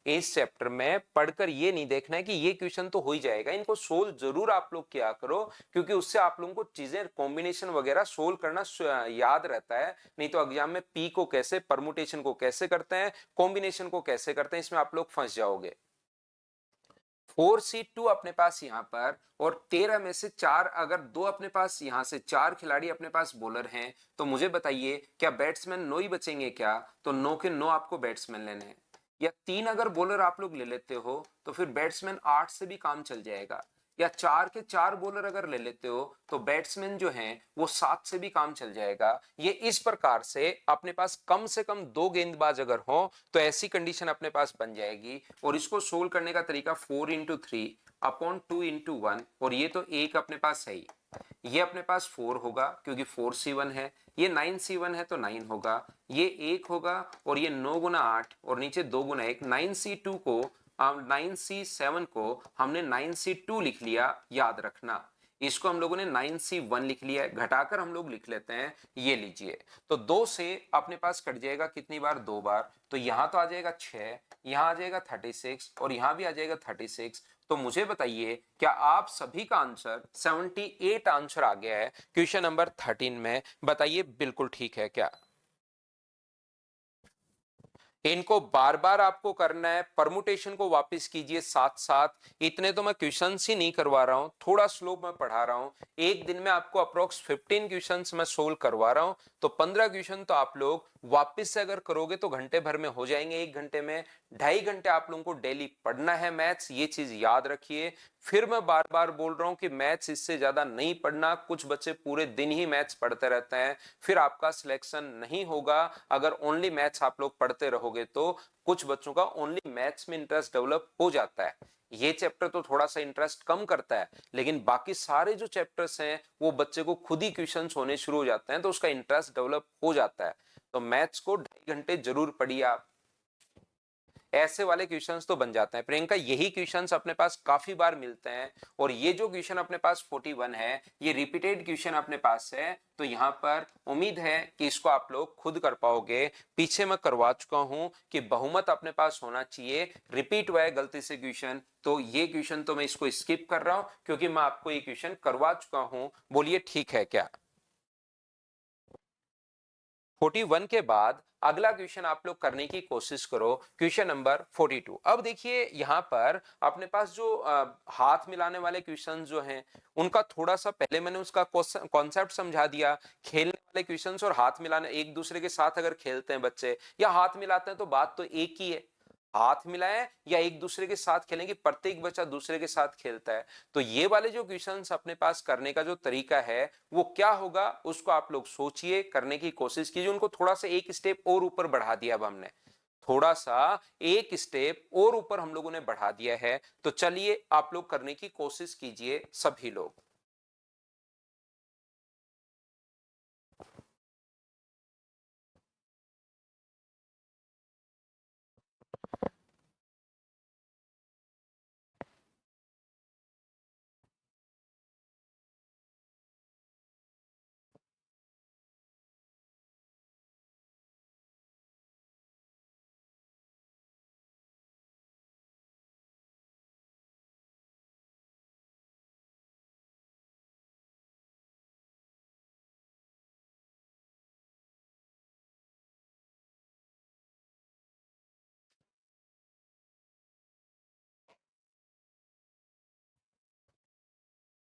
इस चैप्टर में पढ़कर ये नहीं देखना है कि ये क्वेश्चन तो हो ही जाएगा, इनको सोल्व जरूर आप लोग किया करो, क्योंकि उससे आप लोगों को चीजें कॉम्बिनेशन वगैरह सोल्व करना याद रहता है। नहीं तो एग्जाम में पी को कैसे, परमुटेशन को कैसे करते हैं, कॉम्बिनेशन को कैसे करते हैं, इसमें आप लोग फंस जाओगे। 4C2 अपने पास यहां पर, और 13 में से 4, अगर 2 अपने पास, यहां से 4 खिलाड़ी अपने पास बॉलर हैं, तो मुझे बताइए क्या बैट्समैन 9 ही बचेंगे क्या? तो 9 के 9 आपको बैट्समैन लेने हैं। या 3 अगर बॉलर आप लोग ले लेते हो तो फिर बैट्समैन 8 से भी काम चल जाएगा। या 4 के 4 बॉलर अगर ले लेते हो तो बैट्समैन जो हैं वो 7 से भी काम चल जाएगा। ये इस प्रकार से अपने पास कम से कम 2 गेंदबाज अगर हो तो ऐसी कंडीशन अपने पास बन जाएगी। और इसको सोल्व करने का तरीका 4 into 3 upon 2 into 1, और ये तो एक अपने पास है ही, ये अपने पास 4 होगा क्योंकि 4C1 है, ये 9C1 है तो 9 होगा, ये 1 होगा, और ये 9 गुना 8 और नीचे 2 गुना 1, 9C2 को 9C7 को हमने 9C2 लिख लिया, याद रखना। इसको हम लोगों ने 9C1 लिख लिया है, घटाकर हम लोग लिख लेते हैं, ये लीजिए। तो 2 से अपने पास कट जाएगा कितनी बार? 2 बार। तो यहां तो आ जाएगा 6, यहां आ जाएगा 36, और यहां भी आ जाएगा 36। तो मुझे बताइए क्या आप सभी का आंसर 78 आंसर आ गया है क्वेश्चन नंबर 13 में? बताइए बिल्कुल ठीक है क्या? इनको बार बार आपको करना है, परमुटेशन को वापस कीजिए साथ साथ। इतने तो मैं क्वेश्चंस ही नहीं करवा रहा हूं, थोड़ा स्लो मैं पढ़ा रहा हूं। एक दिन में आपको अप्रोक्स 15 क्वेश्चंस मैं सोल्व करवा रहा हूं, तो 15 क्वेश्चन तो आप लोग वापस से अगर करोगे तो घंटे भर में हो जाएंगे। 1 घंटे में 2.5 घंटे आप लोगों को डेली पढ़ना है मैथ्स, ये चीज याद रखिए। फिर मैं बार बार बोल रहा हूं कि मैथ्स इससे ज्यादा नहीं पढ़ना। कुछ बच्चे पूरे दिन ही मैथ्स पढ़ते रहते हैं, फिर आपका सिलेक्शन नहीं होगा। अगर ओनली मैथ्स आप लोग पढ़ते रहोगे तो कुछ बच्चों का ओनली मैथ्स में इंटरेस्ट डेवलप हो जाता है। ये चैप्टर तो थोड़ा सा इंटरेस्ट कम करता है, लेकिन बाकी सारे जो चैप्टर्स हैं वो बच्चे को खुद ही क्वेश्चंस होने शुरू हो जाते हैं तो उसका इंटरेस्ट डेवलप हो जाता है। तो मैथ्स को 2.5 घंटे जरूर पढ़िए आप, ऐसे वाले क्वेश्चंस तो बन जाते हैं। प्रियंका यही क्वेश्चंस अपने पास काफी बार मिलते हैं, और ये जो क्वेश्चन अपने पास 41 है ये रिपीटेड क्वेश्चन अपने पास है। तो यहाँ पर उम्मीद है कि इसको आप लोग खुद कर पाओगे। पीछे मैं करवा चुका हूं कि बहुमत अपने पास होना चाहिए। रिपीट हुआ है गलती से क्वेश्चन, तो ये क्वेश्चन तो मैं इसको स्किप कर रहा हूं क्योंकि मैं आपको ये क्वेश्चन करवा चुका हूं। बोलिए ठीक है क्या? 41 के बाद अगला क्वेश्चन आप लोग करने की कोशिश करो, क्वेश्चन नंबर 42। अब देखिए यहां पर अपने पास जो हाथ मिलाने वाले क्वेश्चंस जो हैं उनका थोड़ा सा पहले मैंने उसका कॉन्सेप्ट समझा दिया। खेलने वाले क्वेश्चंस और हाथ मिलाने, एक दूसरे के साथ अगर खेलते हैं बच्चे या हाथ मिलाते हैं तो बात तो एक ही है। हाथ मिलाएं या एक दूसरे के साथ खेलेंगे, प्रत्येक बच्चा दूसरे के साथ खेलता है। तो ये वाले जो क्वेश्चंस अपने पास करने का जो तरीका है वो क्या होगा, उसको आप लोग सोचिए, करने की कोशिश कीजिए। उनको थोड़ा सा एक स्टेप और ऊपर बढ़ा दिया अब हमने, थोड़ा सा एक स्टेप और ऊपर हम लोगों ने बढ़ा दिया है। तो चलिए आप लोग करने की कोशिश कीजिए सभी लोग।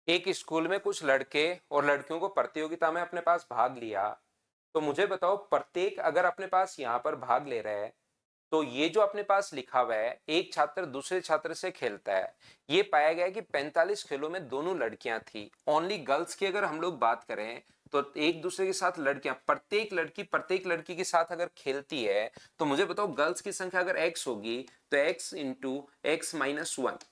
एक स्कूल में कुछ लड़के और लड़कियों को प्रतियोगिता में अपने पास भाग लिया। तो मुझे बताओ, प्रत्येक अगर अपने पास यहाँ पर भाग ले रहा है तो ये जो अपने पास लिखा हुआ है एक छात्र दूसरे छात्र से खेलता है। ये पाया गया कि 45 खेलों में दोनों लड़कियां थी। ओनली गर्ल्स की अगर हम लोग बात करें तो एक दूसरे के साथ लड़कियां, प्रत्येक लड़की के साथ अगर खेलती है तो मुझे बताओ गर्ल्स की संख्या अगर x होगी तो x into x minus 1,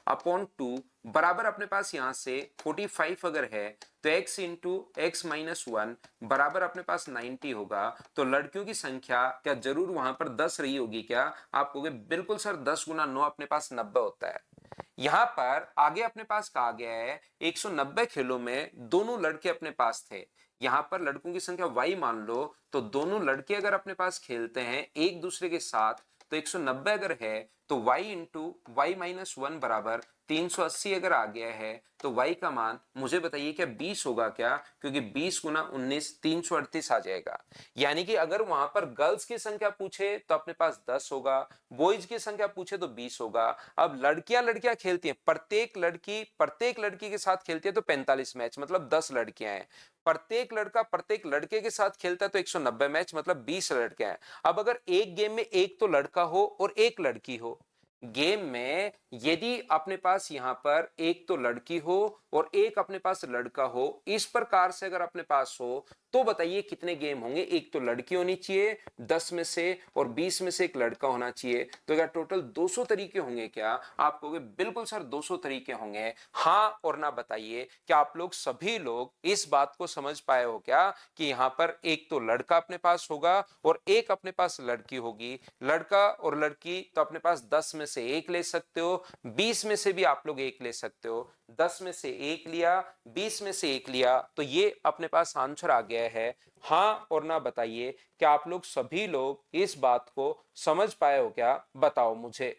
upon 2 बराबर अपने पास यहां से 45 अगर है तो x इंटू एक्स माइनस 1 बराबर अपने पास 90 होगा। तो लड़कियों की संख्या क्या जरूर वहां पर 10 रही होगी क्या? आप कहोगे बिल्कुल सर, 10 गुना 9 अपने पास 90 होता है। यहां पर आगे अपने पास कहा गया है 190 खेलों में दोनों लड़के अपने पास थे। यहां पर लड़कों की संख्या y मान लो, तो दोनों लड़के अगर अपने पास खेलते हैं एक दूसरे के साथ, तो 190 अगर है तो y इंटू वाई माइनस 1 बराबर 380 अगर आ गया है तो y का मान मुझे बताइए क्या 20 होगा क्या? क्योंकि 20 गुना 19 338 आ जाएगा। यानी कि अगर वहां पर गर्ल्स की संख्या पूछे तो अपने पास 10 होगा, बॉयज की संख्या पूछे तो 20 होगा। अब लड़कियां लड़कियां खेलती हैं, प्रत्येक लड़की के साथ खेलती है तो 45 मैच, मतलब 10 लड़कियां हैं। प्रत्येक लड़का प्रत्येक लड़के के साथ खेलता है तो 190 मैच, मतलब 20 लड़के हैं। अब अगर एक गेम में एक तो लड़का हो और एक लड़की हो, गेम में यदि अपने पास यहां पर एक तो लड़की हो और एक अपने पास लड़का हो, इस प्रकार से अगर अपने पास हो, तो बताइए कितने गेम होंगे? एक तो लड़की होनी चाहिए 10 में से और 20 में से एक लड़का होना चाहिए, तो क्या टोटल 200 तरीके होंगे क्या? आप कहोगे बिल्कुल सर 200 तरीके होंगे। हाँ और ना बताइए, क्या आप लोग सभी लोग इस बात को समझ पाए हो क्या कि यहां पर एक तो लड़का अपने पास होगा और एक अपने पास लड़की होगी। लड़का और लड़की तो अपने पास 10 में से एक ले सकते हो, 20 में से भी आप लोग एक ले सकते हो। 10 में से एक लिया, 20 में से एक लिया, तो ये अपने पास आंसर आ गया है। हाँ और ना बताइए, क्या आप लोग सभी लोग इस बात को समझ पाए हो क्या? बताओ मुझे।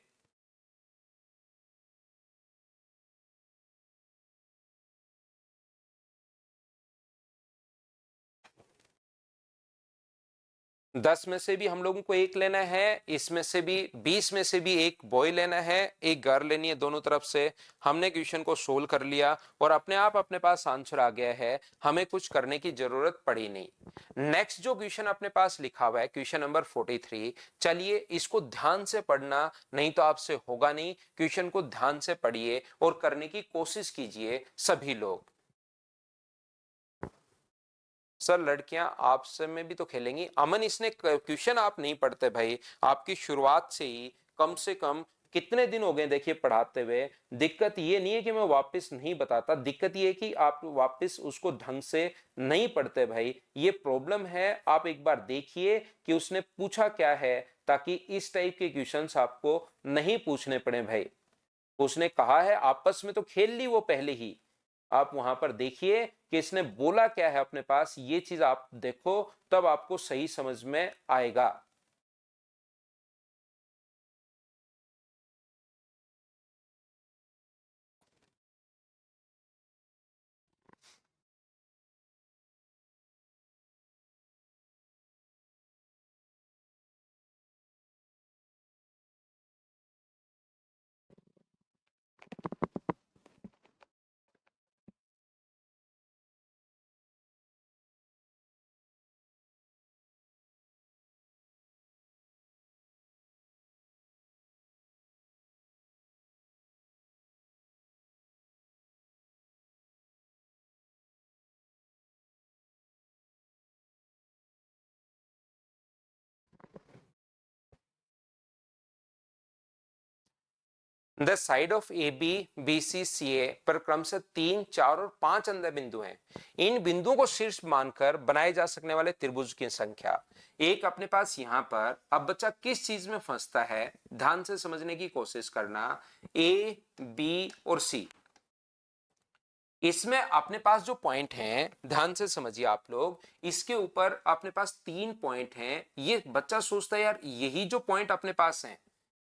10 में से भी हम लोगों को एक लेना है, इसमें से भी 20 में से भी एक बॉय लेना है, एक गर्ल लेनी है, दोनों तरफ से। हमने क्वेश्चन को सोल्व कर लिया और अपने आप अपने पास आंसर आ गया है, हमें कुछ करने की जरूरत पड़ी नहीं। नेक्स्ट जो क्वेश्चन अपने पास लिखा हुआ है क्वेश्चन नंबर 43, चलिए इसको ध्यान से पढ़ना, नहीं तो आपसे होगा नहीं। क्वेश्चन को ध्यान से पढ़िए और करने की कोशिश कीजिए सभी लोग। सर लड़कियां आपसे में भी तो खेलेंगी। अमन, इसने क्वेश्चन आप नहीं पढ़ते भाई, आपकी शुरुआत से कम कितने दिन हो गए देखिए पढ़ाते हुए। दिक्कत ये नहीं है कि मैं वापस नहीं बताता, दिक्कत ये है कि आप वापस उसको ढंग से नहीं पढ़ते भाई, ये प्रॉब्लम है। आप एक बार देखिए कि उसने पूछा क्या है, ताकि इस टाइप के क्वेश्चंस आपको नहीं पूछने पड़े भाई। उसने कहा है आपस में तो खेल ली वो पहले ही, आप वहां पर देखिए कि इसने बोला क्या है अपने पास, ये चीज आप देखो, तब आपको सही समझ में आएगा। The side of A B B C C A पर क्रम से 3, 4 और 5 अंदर बिंदु हैं। इन बिंदुओं को शीर्ष मानकर बनाए जा सकने वाले त्रिभुज की संख्या। एक अपने पास यहां पर, अब बच्चा किस चीज में फंसता है ध्यान से समझने की कोशिश करना। ए बी और सी, इसमें अपने पास जो पॉइंट हैं ध्यान से समझिए आप लोग, इसके ऊपर अपने पास 3 पॉइंट हैं। ये बच्चा सोचता है यार यही जो पॉइंट अपने पास हैं,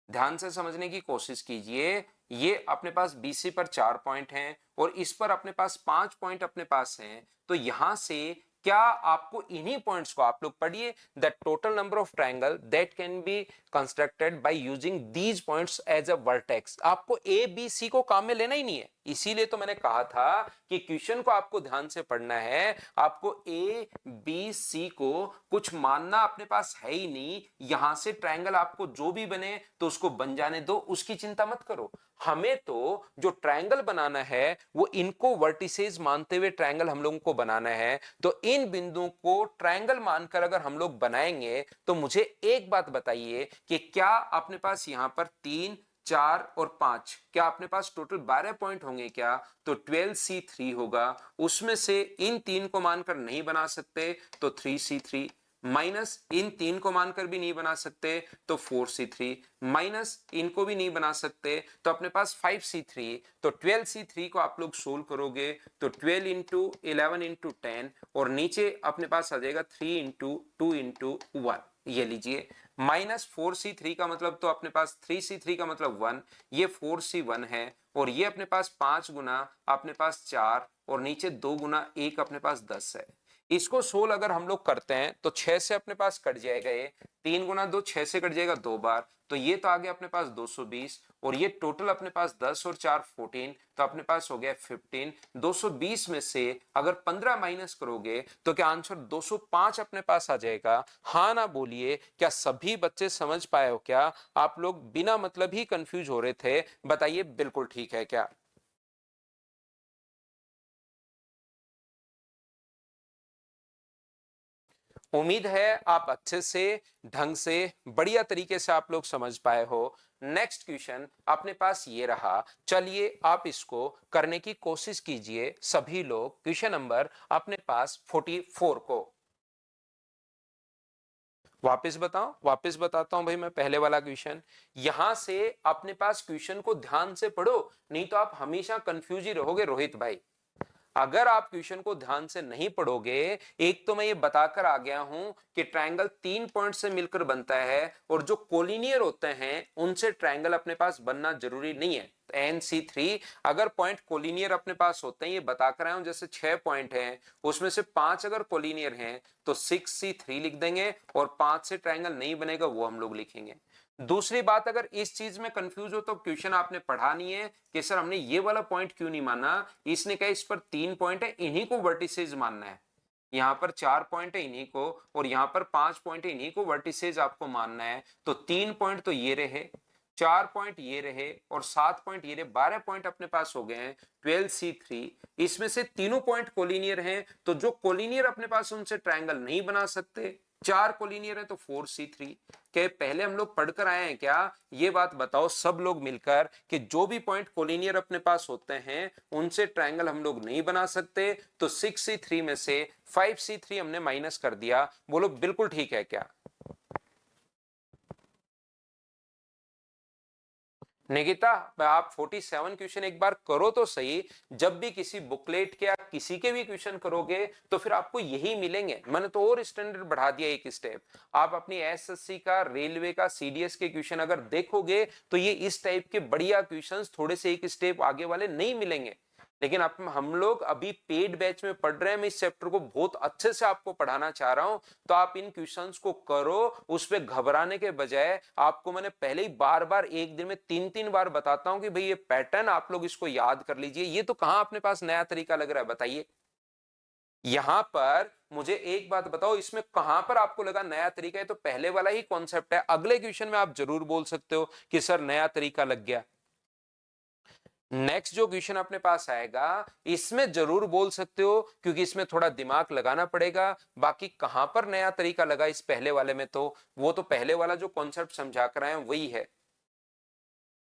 ध्यान से समझने की कोशिश कीजिए। ये अपने पास बीसी पर 4 पॉइंट हैं और इस पर अपने पास 5 पॉइंट अपने पास हैं। तो यहां से क्या आपको इन्हीं पॉइंट्स को आप लोग पढ़िए, the total number of triangle that can be constructed by using these points as a vertex. आपको ए बी सी को काम में लेना ही नहीं है, इसीलिए तो मैंने कहा था कि क्वेश्चन को आपको ध्यान से पढ़ना है। आपको ए बी सी को कुछ मानना अपने पास है ही नहीं, यहां से ट्रायंगल आपको जो भी बने तो उसको बन जाने दो, उसकी चिंता मत करो। हमें तो जो ट्रायंगल बनाना है वो इनको वर्टिसेस मानते हुए ट्रायंगल हम लोगों को बनाना है। तो इन बिंदुओं को ट्रायंगल मानकर अगर हम लोग बनाएंगे तो मुझे एक बात बताइए कि क्या अपने पास यहां पर 3, 4 और 5, क्या अपने पास टोटल 12 पॉइंट होंगे क्या? तो 12C3 होगा। उसमें से इन 3 को मानकर नहीं बना सकते तो 3C3, माइनस इन 3 को मानकर भी नहीं बना सकते तो 4C3, माइनस इनको भी नहीं बना सकते तो अपने पास 5C3। तो 12C3 को आप लोग सोल्व करोगे तो 12 इंटू 11 इंटू 10 और नीचे अपने पास आ जाएगा 3 इंटू 2 इंटू 1, ये लीजिए। माइनस 4C3 का मतलब तो अपने पास 3C3 का मतलब 1, ये 4C1 है और ये अपने पास 5 गुना अपने पास 4 और नीचे 2 गुना 1 अपने पास 10 है। इसको 16 अगर हम लोग करते हैं तो 6 से अपने पास कट जाएगा, ये 3 गुना 2 6 से कट जाएगा 2 बार, तो ये तो आ गया अपने पास 220 और ये टोटल अपने पास 10 और 4 14, तो अपने पास हो गया 15। 220 में से अगर 15 माइनस करोगे तो क्या आंसर 205 अपने पास आ जाएगा? हाँ ना बोलिए, क्या सभी बच्चे समझ पाए हो? क्या आप लोग बिना मतलब ही कंफ्यूज हो रहे थे? बताइए बिल्कुल ठीक है क्या? उम्मीद है आप अच्छे से, ढंग से, बढ़िया तरीके से आप लोग समझ पाए हो। नेक्स्ट क्वेश्चन अपने पास ये रहा, चलिए आप इसको करने की कोशिश कीजिए सभी लोग। क्वेश्चन नंबर अपने पास 44 को वापस बताओ, वापस बताता हूं भाई मैं पहले वाला क्वेश्चन। यहां से अपने पास क्वेश्चन को ध्यान से पढ़ो, नहीं तो आप हमेशा कंफ्यूज ही रहोगे रोहित भाई। अगर आप क्वेश्चन को ध्यान से नहीं पढ़ोगे, एक तो मैं ये बताकर आ गया हूं कि ट्रायंगल 3 पॉइंट से मिलकर बनता है और जो कोलिनियर होते हैं उनसे ट्रायंगल अपने पास बनना जरूरी नहीं है। NC3 अगर पॉइंट कोलिनियर अपने पास होते हैं, ये बताकर आया हूं, जैसे 6 पॉइंट हैं उसमें से 5 अगर कोलिनियर हैं तो 6C3 लिख देंगे और 5 से ट्रायंगल नहीं बनेगा वो हम लोग लिखेंगे। दूसरी बात, अगर इस चीज में कंफ्यूज हो तो क्वेश्चन आपने पढ़ा नहीं है कि सर हमने ये वाला पॉइंट क्यों नहीं माना। इसने कहा इस पर 3 पॉइंट है, इन्हीं को वर्टिसेज मानना है। यहाँ पर 4 पॉइंट है इन्हीं को और यहाँ पर 5 पॉइंट है इन्हीं को वर्टिसेज आपको मानना है। तो 3 पॉइंट तो ये रहे, 4 पॉइंट ये रहे और 7 पॉइंट ये रहे, 12 पॉइंट अपने पास हो गए हैं 12C3। इसमें से तीनों पॉइंट कोलिनियर हैं, तो जो कोलिनियर अपने पास उनसे ट्रायंगल नहीं बना सकते। 4 कोलिनियर है तो 4C3 के पहले हम लोग पढ़कर आए हैं क्या? ये बात बताओ सब लोग मिलकर कि जो भी पॉइंट कोलिनियर अपने पास होते हैं उनसे ट्रायंगल हम लोग नहीं बना सकते, तो 6C3 में से 5C3 हमने माइनस कर दिया। बोलो बिल्कुल ठीक है क्या? निकिता, आप 47 क्वेश्चन एक बार करो तो सही। जब भी किसी बुकलेट के या किसी के भी क्वेश्चन करोगे तो फिर आपको यही मिलेंगे। मैंने तो और स्टैंडर्ड बढ़ा दिया एक स्टेप। आप अपनी एसएससी का, रेलवे का, सीडीएस के क्वेश्चन अगर देखोगे तो ये इस टाइप के बढ़िया क्वेश्चंस थोड़े से एक स्टेप आगे वाले नहीं मिलेंगे। लेकिन अब हम लोग अभी पेड बैच में पढ़ रहे हैं, मैं इस चैप्टर को बहुत अच्छे से आपको पढ़ाना चाह रहा हूं, तो आप इन क्वेश्चंस को करो। उस पर घबराने के बजाय आपको मैंने पहले ही बार बार एक दिन में 3 3 बार बताता हूं कि भाई ये पैटर्न आप लोग इसको याद कर लीजिए। ये तो कहां अपने पास नया तरीका लग रहा है बताइए? यहां पर मुझे एक बात बताओ, इसमें कहां पर आपको लगा नया तरीका है? तो पहले वाला ही कॉन्सेप्ट है। अगले क्वेश्चन में आप जरूर बोल सकते हो कि सर नया तरीका लग गया। नेक्स्ट जो क्वेश्चन अपने पास आएगा इसमें जरूर बोल सकते हो, क्योंकि इसमें थोड़ा दिमाग लगाना पड़ेगा। बाकी कहां पर नया तरीका लगा इस पहले वाले में, तो वो तो पहले वाला जो कॉन्सेप्ट समझा कर आए वही है।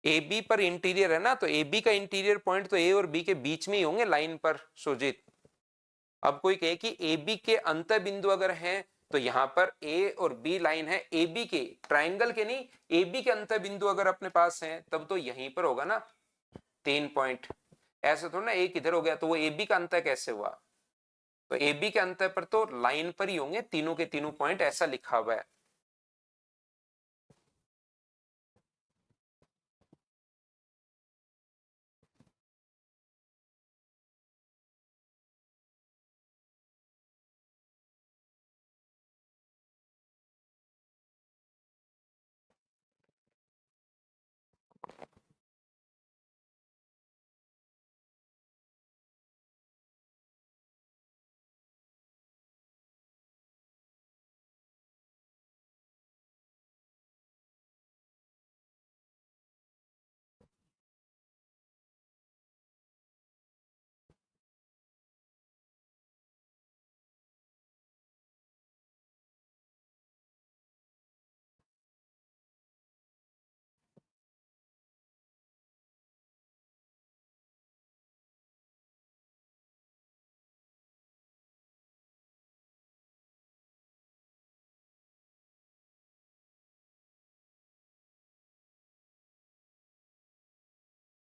ए बी पर इंटीरियर है ना, तो ए बी का इंटीरियर पॉइंट तो ए और बी के बीच में ही होंगे लाइन पर सुजीत। अब कोई कहे कि ए बी के अंत बिंदु अगर हैं तो यहां पर ए और बी लाइन है, ए बी के, ट्राइंगल के नहीं, ए बी के अंत बिंदु अगर अपने पास हैं तब तो यहीं पर होगा ना 3 पॉइंट। ऐसे थोड़ा ना एक इधर हो गया तो वो ए बी का अंत कैसे हुआ? तो ए बी के अंत पर तो लाइन पर ही होंगे तीनों के तीनों पॉइंट, ऐसा लिखा हुआ है।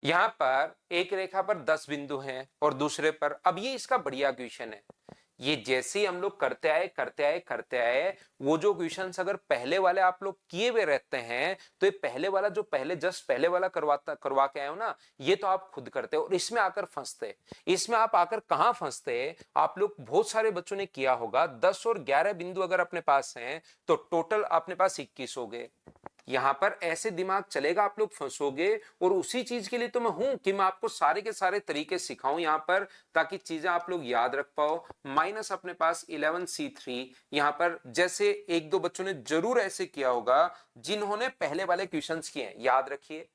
यहाँ पर एक रेखा पर 10 बिंदु हैं और दूसरे पर, अब ये इसका बढ़िया क्वेश्चन है। ये जैसे ही हम लोग करते आए, वो जो क्वेश्चंस अगर पहले वाले आप लोग किए हुए रहते हैं, तो ये पहले वाला जो पहले वाला करवा के आए हो ना, ये तो आप खुद करते हो और इसमें आकर फंसते। इसमें आप आकर कहां फंसते, आप लोग बहुत सारे बच्चों ने किया होगा, 10 और 11 बिंदु अगर अपने पास हैं तो टोटल अपने पास 21 हो गए। यहां पर ऐसे दिमाग चलेगा, आप लोग फंसोगे। और उसी चीज के लिए तो मैं हूं कि मैं आपको सारे के सारे तरीके सिखाऊं यहां पर, ताकि चीजें आप लोग याद रख पाओ। माइनस अपने पास 11C3, यहां पर जैसे एक दो बच्चों ने जरूर ऐसे किया होगा जिन्होंने पहले वाले क्वेश्चंस किए हैं, याद रखिए।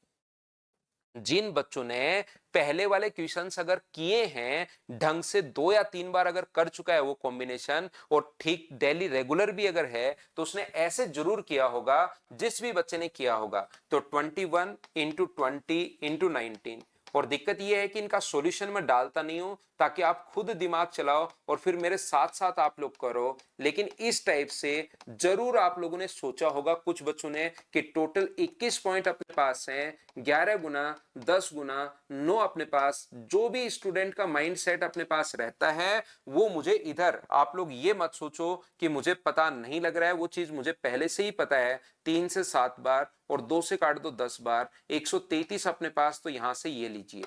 जिन बच्चों ने पहले वाले क्वेश्चंस अगर किए हैं ढंग से 2 या 3 बार अगर कर चुका है वो कॉम्बिनेशन, और ठीक डेली रेगुलर भी अगर है, तो उसने ऐसे जरूर किया होगा, जिस भी बच्चे ने किया होगा। तो 21 इंटू 20 इंटू 19। और दिक्कत यह है कि इनका सॉल्यूशन मैं डालता नहीं हूं, ताकि आप खुद दिमाग चलाओ और फिर मेरे साथ साथ आप लोग करो। लेकिन इस टाइप से जरूर आप लोगों ने सोचा होगा कुछ बच्चों ने कि टोटल 21 पॉइंट अपने पास हैं, 11 गुना 10 गुना 9 अपने पास। जो भी स्टूडेंट का माइंड सेट अपने पास रहता है, वो मुझे इधर, आप लोग ये मत सोचो कि मुझे पता नहीं लग रहा है, वो चीज मुझे पहले से ही पता है। 3 से 7 बार और 2 से काट दो 10 बार, 133 अपने पास। तो यहां से ये लीजिए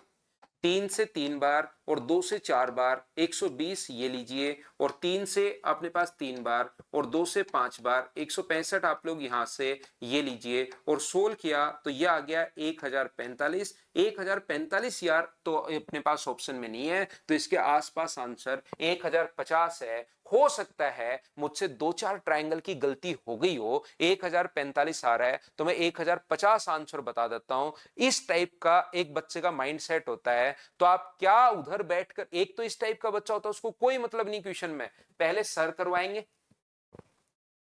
3 से 3 बार और 2 से 4 बार 120 ये लीजिए, और 3 से अपने पास 3 बार और 2 से 5 बार 165 आप लोग यहां से ये लीजिए। और सोल्व किया तो ये आ गया 1045। 1045 यार तो अपने पास ऑप्शन में नहीं है, तो इसके आसपास आंसर 1050 है। हो सकता है मुझसे 2-4 ट्रायंगल की गलती हो गई हो, 1045 आ रहा है तो मैं 1050 आंसर बता देता हूं। इस टाइप का एक बच्चे का माइंडसेट होता है। तो आप क्या उधर बैठकर, एक तो इस टाइप का बच्चा होता है उसको कोई मतलब नहीं क्वेश्चन में, पहले सर करवाएंगे,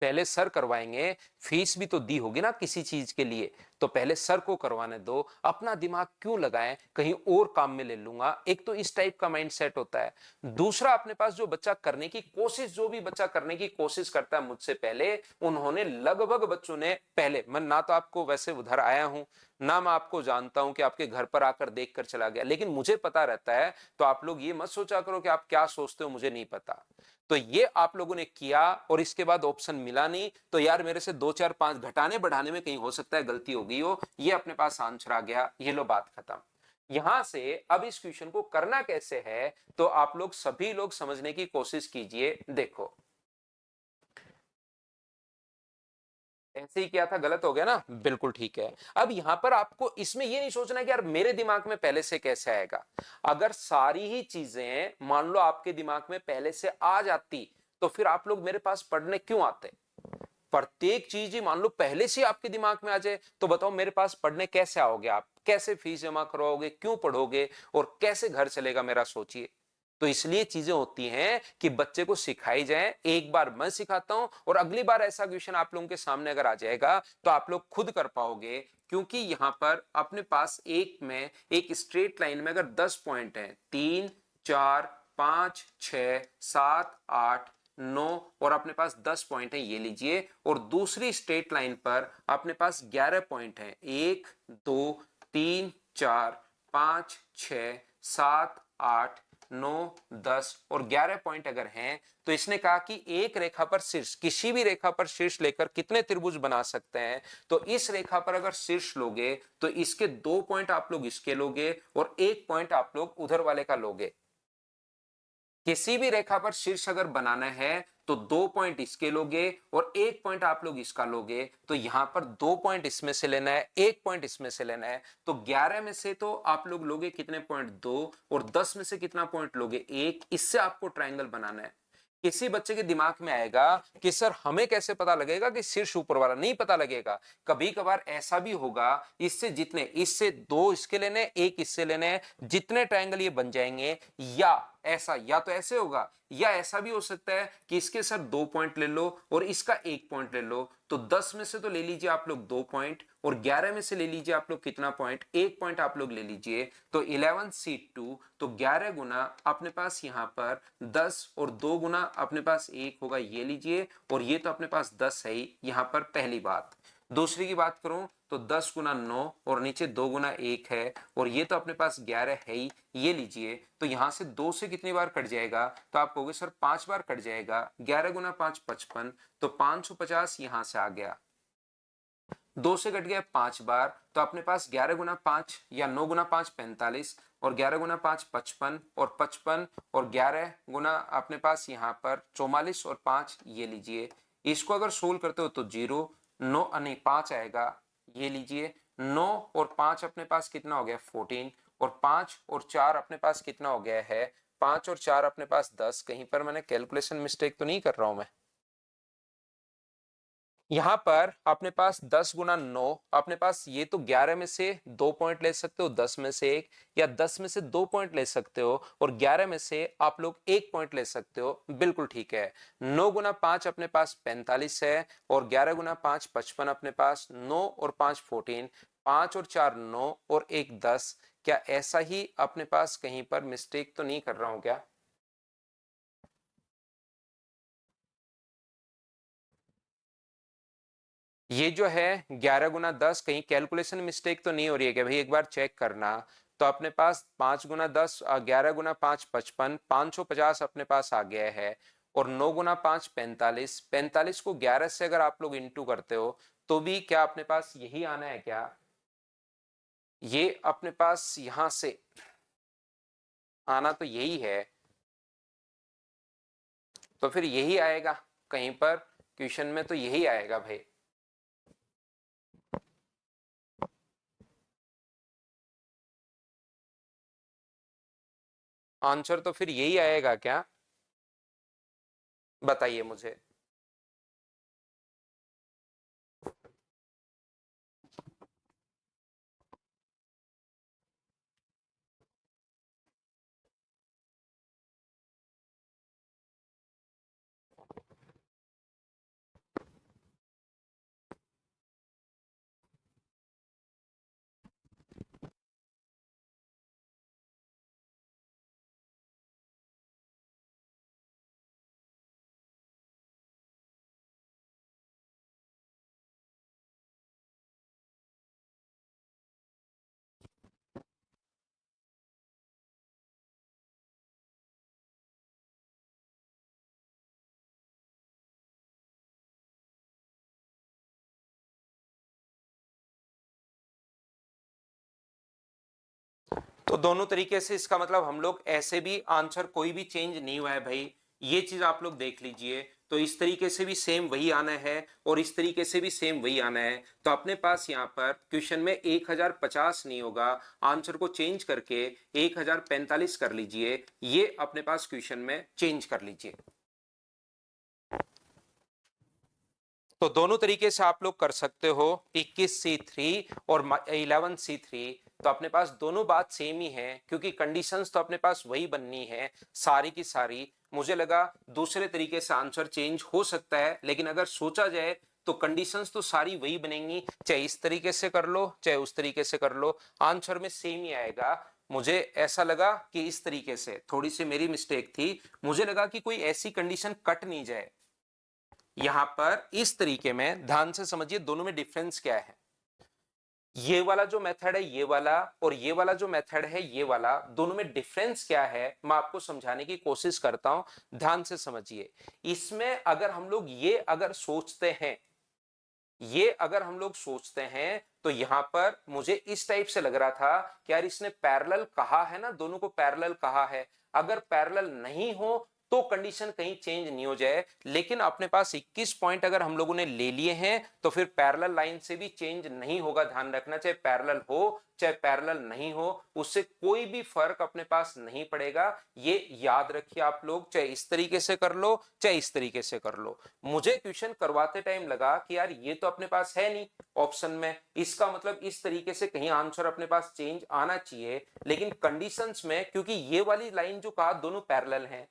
पहले सर करवाएंगे, फीस भी तो दी होगी ना किसी चीज के लिए, तो पहले सर को करवाने दो, अपना दिमाग क्यों लगाएं, कहीं और काम में ले लूंगा। एक तो इस टाइप का माइंड सेट होता है। दूसरा, अपने पास जो बच्चा करने की कोशिश, जो भी बच्चा करने की कोशिश करता है मुझसे पहले, उन्होंने लगभग बच्चों ने पहले, मैं ना तो आपको वैसे उधर आया हूं, ना मैं आपको जानता हूं कि आपके घर पर आकर देख कर चला गया, लेकिन मुझे पता रहता है। तो आप लोग ये मत सोचा करो कि आप क्या सोचते हो मुझे नहीं पता। तो ये आप लोगों ने किया और इसके बाद ऑप्शन मिला नहीं, तो यार मेरे से 2 4 5 घटाने बढ़ाने में कहीं हो सकता है गलती हो गई हो, ये अपने पास आंसर आ गया। ये लो बात खत्म। यहां से अब इस क्वेश्चन को करना कैसे है, तो आप लोग सभी लोग समझने की कोशिश कीजिए। देखो, ऐसे ही किया था, गलत हो गया ना, बिल्कुल ठीक है। अब यहां पर आपको इसमें ये नहीं सोचना है कि यार मेरे दिमाग में पहले से कैसे आएगा। अगर सारी ही चीजें मान लो आपके दिमाग में पहले से आ जाती, तो फिर आप लोग मेरे पास पढ़ने क्यों आते। प्रत्येक चीज ही मान लो पहले से आपके दिमाग में आ जाए, तो बताओ मेरे पास पढ़ने कैसे आओगे, आप कैसे फीस जमा करवाओगे, क्यों पढ़ोगे, और कैसे घर चलेगा मेरा, सोचिए। तो इसलिए चीजें होती हैं कि बच्चे को सिखाई जाए। एक बार मैं सिखाता हूं और अगली बार ऐसा क्वेश्चन आप लोगों के सामने अगर आ जाएगा, तो आप लोग खुद कर पाओगे। क्योंकि यहां पर अपने पास एक में, एक स्ट्रेट लाइन में अगर 10 पॉइंट है, 3 4 5 6 7 8 9, और अपने पास 10 पॉइंट है ये लीजिए। और दूसरी स्ट्रेट लाइन पर अपने पास 11 पॉइंट है, 1 2 3 4 5 6 7 8 9 10 और 11 पॉइंट अगर हैं, तो इसने कहा कि एक रेखा पर शीर्ष, किसी भी रेखा पर शीर्ष लेकर कितने त्रिभुज बना सकते हैं। तो इस रेखा पर अगर शीर्ष लोगे, तो इसके 2 पॉइंट आप लोग इसके लोगे और 1 पॉइंट आप लोग उधर वाले का लोगे। किसी भी रेखा पर शीर्ष अगर बनाना है, तो 2 पॉइंट इसके लोगे और 1 पॉइंट आप लोग इसका लोगे। तो यहां पर 2 पॉइंट इसमें से लेना है, 1 पॉइंट इसमें से लेना है। तो 11 में से तो आप लोग लोगे कितने पॉइंट, 2, और 10 में से कितना पॉइंट लोगे, 1। इससे आपको ट्रायंगल बनाना है। किसी बच्चे के दिमाग में आएगा कि सर हमें कैसे पता लगेगा कि शीर्ष ऊपर वाला, नहीं पता लगेगा। कभी कभार ऐसा भी होगा, इससे जितने, इससे 2 इसके लेने, 1 इससे लेने, जितने ट्रायंगल ये बन जाएंगे, या ऐसा, या तो ऐसे होगा, या ऐसा भी हो सकता है कि इसके सर 2 पॉइंट ले लो और इसका 1 पॉइंट ले लो। तो 10 में से तो ले लीजिए आप लोग 2 पॉइंट, और 11 में से ले लीजिए आप लोग कितना पॉइंट, 1 पॉइंट आप लोग ले लीजिए। तो 11C2, तो 11 गुना अपने पास यहां पर 10 और 2 गुना अपने पास 1 होगा, ये लीजिए। और ये तो अपने पास 10 है ही। यहां पर पहली बात, दूसरी की बात करूं तो 10 गुना 9 और नीचे 2 गुना 1 है, और ये तो अपने पास 11 है ही, ये लीजिए। तो यहां से 2 से कितनी बार कट जाएगा, तो आप कहोगे सर 5 बार कट जाएगा। 11 गुना 5 55, तो 550 यहां से आ गया। 2 से कट गया 5 बार, तो अपने पास 11 गुना 5 या 9 गुना 5 45, और 11 गुना 5 55, और 55 और 11 गुना अपने पास यहाँ पर 44 और 5 ये लीजिए। इसको अगर सोल्व करते हो तो 0 9 नहीं 5 आएगा, ये लीजिए। 9 और 5 अपने पास कितना हो गया 14, और 5 और 4 अपने पास कितना हो गया है 5 और 4 अपने पास 10। कहीं पर मैंने कैलकुलेशन मिस्टेक तो नहीं कर रहा हूं मैं। यहां पर अपने पास 10 गुना 9, अपने पास ये तो 11 में से 2 पॉइंट ले सकते हो, 10 में से एक, या 10 में से 2 पॉइंट ले सकते हो, और 11 में से आप लोग 1 पॉइंट ले सकते हो, बिल्कुल ठीक है। 9 गुना 5 अपने पास 45 है, और 11 गुना 5 55 अपने पास, 9 और 5 14, 5 और 4 9 और 1 10। क्या ऐसा ही अपने पास कहीं पर मिस्टेक तो नहीं कर रहा हूं क्या? ये जो है 11 गुना 10 कहीं कैलकुलेशन मिस्टेक तो नहीं हो रही है क्या भाई, एक बार चेक करना। तो अपने पास 5 गुना 10 11 गुना 5 55, 550 अपने पास आ गया है, और 9 गुना 5 45, 45 को 11 से अगर आप लोग इंटू करते हो तो भी क्या अपने पास यही आना है क्या? ये अपने पास यहां से आना तो यही है, तो फिर यही आएगा कहीं पर क्वेश्चन में, तो यही आएगा भाई। आंसर तो फिर यही आएगा क्या, बताइए मुझे। तो दोनों तरीके से इसका मतलब हम लोग ऐसे भी आंसर कोई भी चेंज नहीं हुआ है भाई, ये चीज आप लोग देख लीजिए। तो इस तरीके से भी सेम वही आना है, और इस तरीके से भी सेम वही आना है। तो अपने पास यहाँ पर क्वेश्चन में 1050 नहीं होगा, आंसर को चेंज करके 1045 कर लीजिए, ये अपने पास क्वेश्चन में चेंज कर लीजिए। तो दोनों तरीके से आप लोग कर सकते हो, 21C3 और 11C3। तो अपने पास दोनों बात सेम ही है, क्योंकि कंडीशंस तो अपने पास वही बननी है सारी की सारी। मुझे लगा दूसरे तरीके से आंसर चेंज हो सकता है, लेकिन अगर सोचा जाए तो कंडीशंस तो सारी वही बनेंगी, चाहे इस तरीके से कर लो चाहे उस तरीके से कर लो, आंसर में सेम ही आएगा। मुझे ऐसा लगा कि इस तरीके से थोड़ी सी मेरी मिस्टेक थी, मुझे लगा कि कोई ऐसी कंडीशन कट नहीं जाए। यहां पर इस तरीके में ध्यान से समझिए दोनों में डिफरेंस क्या है। ये वाला जो मेथड है ये वाला, और ये वाला जो मेथड है ये वाला, दोनों में डिफरेंस क्या है मैं आपको समझाने की कोशिश करता हूं, ध्यान से समझिए। इसमें अगर हम लोग ये अगर सोचते हैं, ये अगर हम लोग सोचते हैं, तो यहां पर मुझे इस टाइप से लग रहा था कि यार इसने पैरेलल कहा है ना, दोनों को पैरेलल कहा है। अगर पैरेलल नहीं हो तो कंडीशन कहीं चेंज नहीं हो जाए, लेकिन अपने पास 21 पॉइंट अगर हम लोगों ने ले लिए हैं तो फिर पैरेलल लाइन से भी चेंज नहीं होगा। ध्यान रखना, चाहे पैरेलल हो चाहे पैरेलल नहीं हो, उससे कोई भी फर्क अपने पास नहीं पड़ेगा। ये याद रखिए आप लोग, चाहे इस तरीके से कर लो चाहे इस तरीके से कर लो। मुझे क्वेश्चन करवाते टाइम लगा कि यार ये तो अपने पास है नहीं ऑप्शन में, इसका मतलब इस तरीके से कहीं आंसर अपने पास चेंज आना चाहिए। लेकिन कंडीशंस में क्योंकि ये वाली लाइन जो कहा दोनों पैरेलल हैं,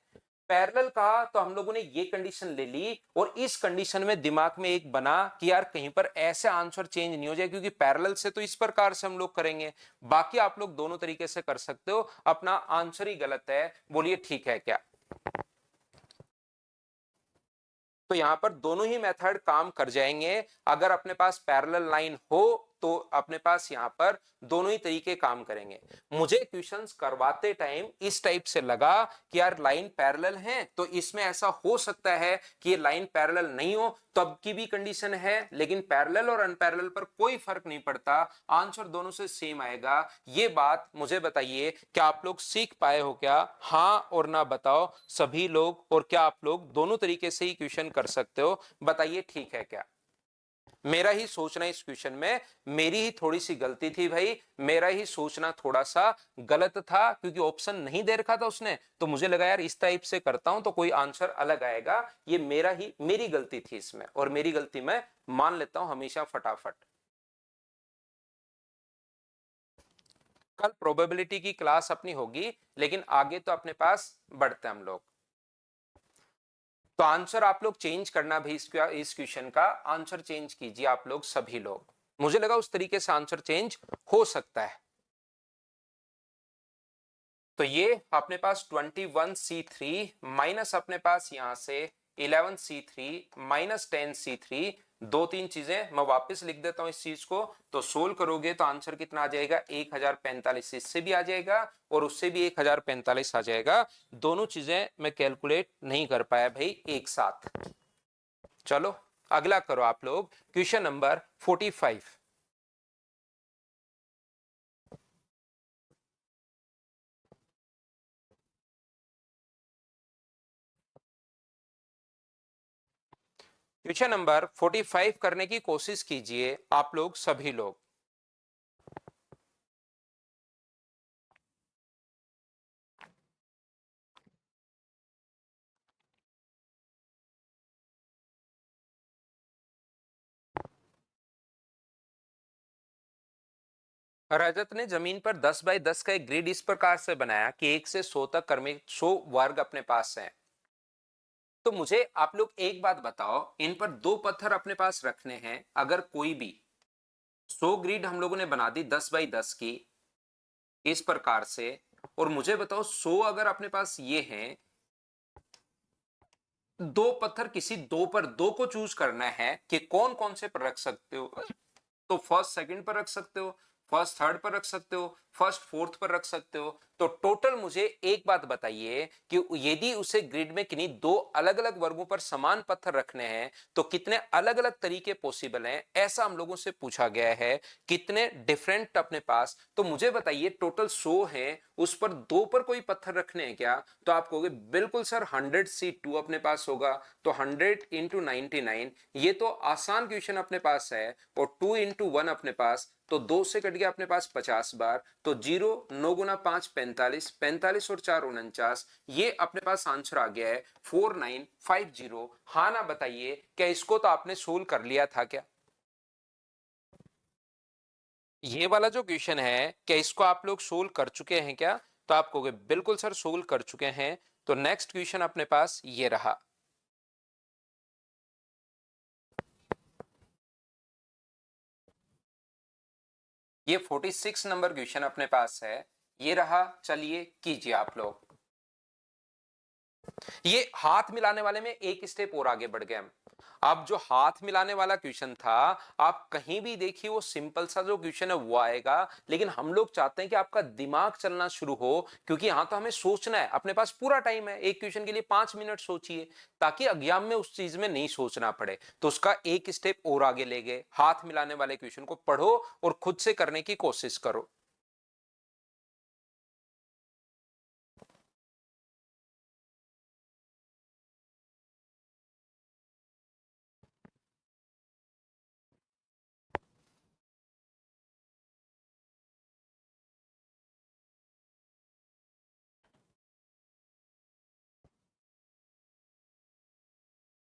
पैरेलल कहा तो हम लोगों ने ये कंडीशन ले ली, और इस कंडीशन में दिमाग में एक बना कि यार कहीं पर ऐसे आंसर चेंज नहीं हो जाए, क्योंकि पैरेलल से तो इस प्रकार से हम लोग करेंगे। बाकी आप लोग दोनों तरीके से कर सकते हो, अपना आंसर ही गलत है, बोलिए ठीक है क्या? तो यहाँ पर दोनों ही मेथड काम कर जाएंगे। अगर अपने पास पैरेलल लाइन हो तो अपने पास यहाँ पर दोनों ही तरीके काम करेंगे। मुझे क्वेश्चंस करवाते टाइम इस टाइप से लगा कि यार लाइन पैरेलल है तो इसमें ऐसा हो सकता है कि ये लाइन पैरेलल नहीं हो, तब की भी कंडीशन है, लेकिन पैरेलल और अनपैरेलल पर कोई फर्क नहीं पड़ता, आंसर दोनों से सेम आएगा। ये बात मुझे बताइए, क्या आप लोग सीख पाए हो क्या? हाँ और ना बताओ सभी लोग। और क्या आप लोग दोनों तरीके से ही क्वेश्चन कर सकते हो? बताइए ठीक है क्या? मेरा ही सोचना इस क्वेश्चन में मेरी ही थोड़ी सी गलती थी भाई, मेरा ही सोचना थोड़ा सा गलत था, क्योंकि ऑप्शन नहीं दे रखा था उसने, तो मुझे लगा यार इस टाइप से करता हूं तो कोई आंसर अलग आएगा। ये मेरी गलती थी इसमें, और मेरी गलती मैं मान लेता हूं हमेशा फटाफट। कल प्रोबेबिलिटी की क्लास अपनी होगी, लेकिन आगे तो अपने पास बढ़ते हम लोग। तो आंसर आप लोग चेंज करना भी, इस क्वेश्चन का आंसर चेंज कीजिए आप लोग सभी लोग। मुझे लगा उस तरीके से आंसर चेंज हो सकता है। तो ये अपने पास 21C3 माइनस अपने पास यहां से 11C3 माइनस 10C3, दो तीन चीजें मैं वापस लिख देता हूं इस चीज को। तो सोल्व करोगे तो आंसर कितना आ जाएगा? 1045। इससे भी आ जाएगा और उससे भी 1045 आ जाएगा। दोनों चीजें मैं कैलकुलेट नहीं कर पाया भाई एक साथ। चलो अगला करो आप लोग, क्वेश्चन नंबर 45। क्वेश्चन नंबर 45 करने की कोशिश कीजिए आप लोग सभी लोग। रजत ने जमीन पर 10 बाई 10 का एक ग्रिड इस प्रकार से बनाया कि 1 से 100 तक क्रमिक 100 वर्ग अपने पास हैं। तो मुझे आप लोग एक बात बताओ, इन पर दो पत्थर अपने पास रखने हैं, अगर कोई भी 100 ग्रिड हम लोगों ने बना दी 10 बाई 10 की इस प्रकार से, और मुझे बताओ 100 अगर अपने पास ये हैं, दो पत्थर किसी दो पर दो को चूज करना है कि कौन कौन से पर रख सकते हो। तो फर्स्ट सेकंड पर रख सकते हो, फर्स्ट थर्ड पर रख सकते हो, फर्स्ट फोर्थ पर रख सकते हो। तो टोटल मुझे एक बात बताइए कि यदि उसे ग्रिड में किन्हीं दो अलग अलग वर्गों पर समान पत्थर रखने हैं तो कितने अलग अलग तरीके पॉसिबल हैं, ऐसा हम लोगों से पूछा गया है। कितने डिफरेंट अपने पास, तो मुझे बताइए टोटल 100 है, उस पर दो पर कोई पत्थर रखने हैं क्या? तो आप कहोगे बिल्कुल सर 100C2 अपने पास होगा। तो 100 इंटू 99, ये तो आसान क्वेश्चन अपने पास है। और 2 इंटू 1 अपने पास, तो 2 से कट गया अपने पास 50 बार। तो 0 9 गुना 5 45, 45 और 4 49, ये अपने पास आंसर आ गया है 4950। हाँ ना बताइए, क्या इसको तो आपने सोल्व कर लिया था क्या? ये वाला जो क्वेश्चन है, क्या इसको आप लोग सोल्व कर चुके हैं क्या? तो आप कहोगे बिल्कुल सर सोल्व कर चुके हैं। तो नेक्स्ट क्वेश्चन अपने पास ये रहा। ये 46 नंबर क्वेश्चन अपने पास है, ये रहा। चलिए कीजिए आप लोग। ये हाथ मिलाने वाले में एक स्टेप और आगे बढ़ गए हम। अब जो हाथ मिलाने वाला क्वेश्चन था, आप कहीं भी देखिए वो सिंपल सा जो क्वेश्चन है वो आएगा, लेकिन हम लोग चाहते हैं कि आपका दिमाग चलना शुरू हो, क्योंकि यहां तो हमें सोचना है। अपने पास पूरा टाइम है, एक क्वेश्चन के लिए 5 मिनट सोचिए, ताकि एग्जाम में उस चीज में नहीं सोचना पड़े। तो उसका एक स्टेप और आगे ले गए, हाथ मिलाने वाले क्वेश्चन को पढ़ो और खुद से करने की कोशिश करो।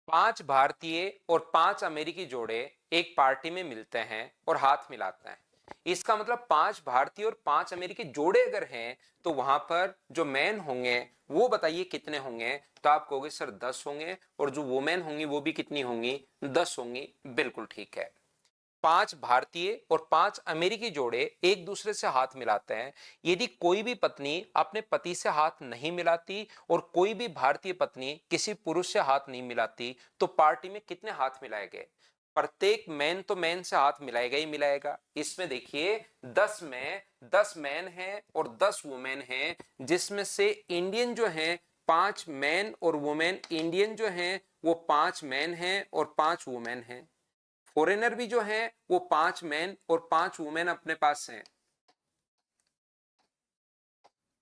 5 भारतीय और 5 अमेरिकी जोड़े एक पार्टी में मिलते हैं और हाथ मिलाते हैं। इसका मतलब 5 भारतीय और 5 अमेरिकी जोड़े अगर हैं, तो वहां पर जो मैन होंगे वो बताइए कितने होंगे? तो आप कहोगे सर 10 होंगे, और जो वुमेन होंगी वो भी कितनी होंगी? 10 होंगी। बिल्कुल ठीक है। 5 भारतीय और 5 अमेरिकी जोड़े एक दूसरे से हाथ मिलाते हैं, यदि कोई भी पत्नी अपने पति से हाथ नहीं मिलाती और कोई भी भारतीय पत्नी किसी पुरुष से हाथ नहीं मिलाती, तो पार्टी में कितने हाथ मिलाए गए? प्रत्येक मैन तो मैन से हाथ मिलाएगा ही मिलाएगा। इसमें देखिए 10 मैन हैं और 10 वुमेन हैं, जिसमें से इंडियन जो हैं 5 मैन और वुमेन, इंडियन जो हैं वो 5 मैन हैं और 5 वुमेन हैं। फॉरेनर भी जो हैं वो 5 मैन और 5 वुमेन अपने पास हैं।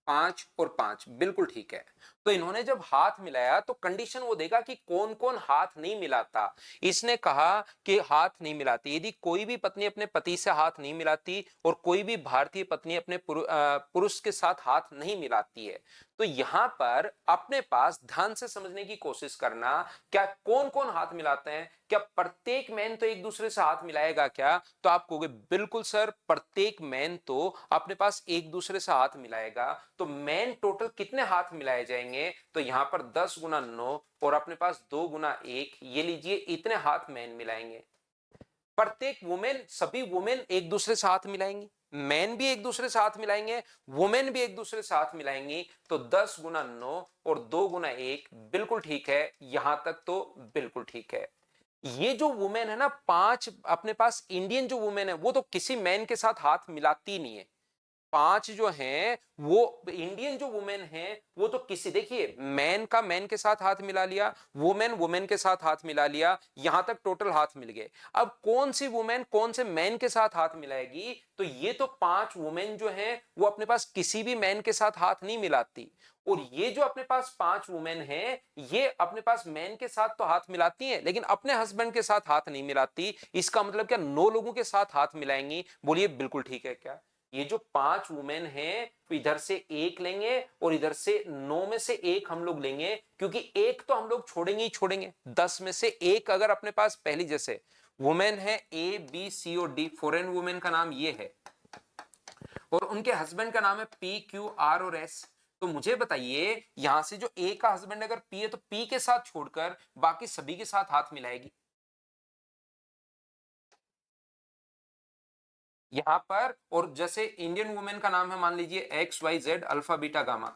5 और 5 बिल्कुल ठीक है। तो इन्होंने जब हाथ मिलाया तो कंडीशन वो देगा कि कौन कौन हाथ नहीं मिलाता। इसने कहा कि हाथ नहीं मिलाती, यदि कोई भी पत्नी अपने पति से हाथ नहीं मिलाती और कोई भी भारतीय पत्नी अपने पुरुष के साथ हाथ नहीं मिलाती है, तो यहां पर अपने पास ध्यान से समझने की कोशिश करना, क्या कौन कौन हाथ मिलाते हैं? क्या प्रत्येक मैन तो एक दूसरे से हाथ मिलाएगा क्या? तो आप कहोगे बिल्कुल सर, प्रत्येक मैन तो अपने पास एक दूसरे से हाथ मिलाएगा। तो मैन टोटल कितने हाथ मिलाए जाएंगे? तो यहां पर 10 गुना 9 और अपने पास 2 गुना 1, ये लीजिए इतने हाथ मैन मिलाएंगे। प्रत्येक वुमेन, सभी वुमेन एक दूसरे से हाथ मिलाएंगी, मैन भी एक दूसरे से हाथ मिलाएंगे, वुमेन भी एक दूसरे से हाथ मिलाएंगी। तो 10 गुना 9 और 2 गुना 1 बिल्कुल ठीक है। यहां तक तो बिल्कुल ठीक है। ये जो वुमेन है ना, 5 अपने पास इंडियन जो वुमेन है वो तो किसी मैन के साथ हाथ मिलाती नहीं है। 5 जो हैं वो इंडियन जो वुमेन हैं वो तो किसी, देखिए मैन का मैन के साथ हाथ मिला लिया, वुमेन वुमेन के साथ हाथ मिला लिया, यहां तक टोटल हाथ मिल गए। अब कौन सी वुमेन कौन से मैन के साथ हाथ मिलाएगी? तो ये तो 5 वुमेन जो हैं वो अपने पास किसी भी मैन के साथ हाथ नहीं मिलाती, और ये जो अपने पास 5 वुमेन हैं ये अपने पास मैन के साथ तो हाथ मिलाती हैं लेकिन अपने हस्बैंड के साथ हाथ नहीं मिलाती। इसका मतलब क्या 9 लोगों के साथ हाथ मिलाएंगी? बोलिए बिल्कुल ठीक है क्या? ये जो 5 वुमेन हैं इधर से एक लेंगे और इधर से 9 में से एक हम लोग लेंगे, क्योंकि एक तो हम लोग छोड़ेंगे ही छोड़ेंगे। 10 में से एक अगर अपने पास पहली जैसे वुमेन है ए बी सी और डी, फॉरेन वुमेन का नाम ये है और उनके हस्बैंड का नाम है पी क्यू आर और एस। तो मुझे बताइए यहां से जो ए का हस्बैंड अगर पी है तो पी के साथ छोड़कर बाकी सभी के साथ हाथ मिलाएगी। यहां पर, और जैसे इंडियन वुमेन का नाम है मान लीजिए X Y Z alpha beta gamma,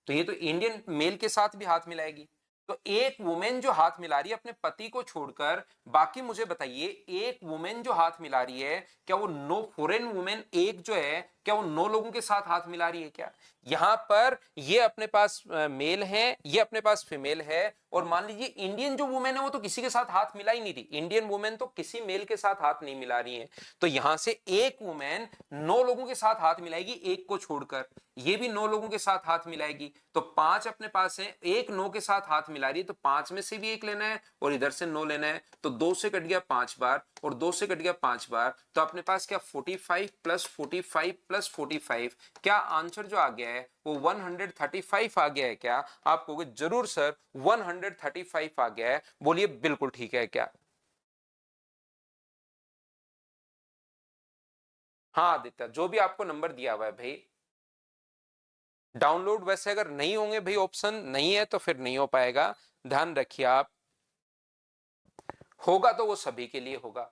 तो ये तो इंडियन मेल के साथ भी हाथ मिलाएगी। तो एक वुमेन जो हाथ मिला रही है अपने पति को छोड़कर, बाकी मुझे बताइए एक वुमेन जो हाथ मिला रही है क्या वो नो, फॉरेन वुमेन एक जो है क्या वो 9 लोगों के साथ हाथ मिला रही है क्या? यहां पर ये अपने पास मेल है, ये अपने पास फीमेल है, और मान लीजिए इंडियन जो वुमेन है वो तो किसी के साथ हाथ मिला ही नहीं रही, इंडियन वुमेन तो किसी मेल के साथ हाथ नहीं मिला रही है। तो यहां से एक वुमेन 9 लोगों के साथ हाथ मिलाएगी एक को छोड़कर, ये भी 9 लोगों के साथ हाथ मिलाएगी। तो 5 अपने पास है, एक 9 के साथ हाथ मिला रही है तो 5 में से भी एक लेना है और इधर से 9 लेना है। तो 2 से कट गया 5 बार और 2 से कट गया 5 बार, तो अपने पास क्या 45 प्लस 45 प्लस 45, क्या आंसर जो आ गया है वो 135 आ गया है क्या? आप कहोगे जरूर सर 135 आ गया है। बोलिए बिल्कुल ठीक है क्या? हाँ आदित्य, जो भी आपको नंबर दिया हुआ है भाई, डाउनलोड वैसे अगर नहीं होंगे भाई, ऑप्शन नहीं है तो फिर नहीं हो पाएगा, ध्यान रखिए आप। होगा तो वो सभी के लिए होगा,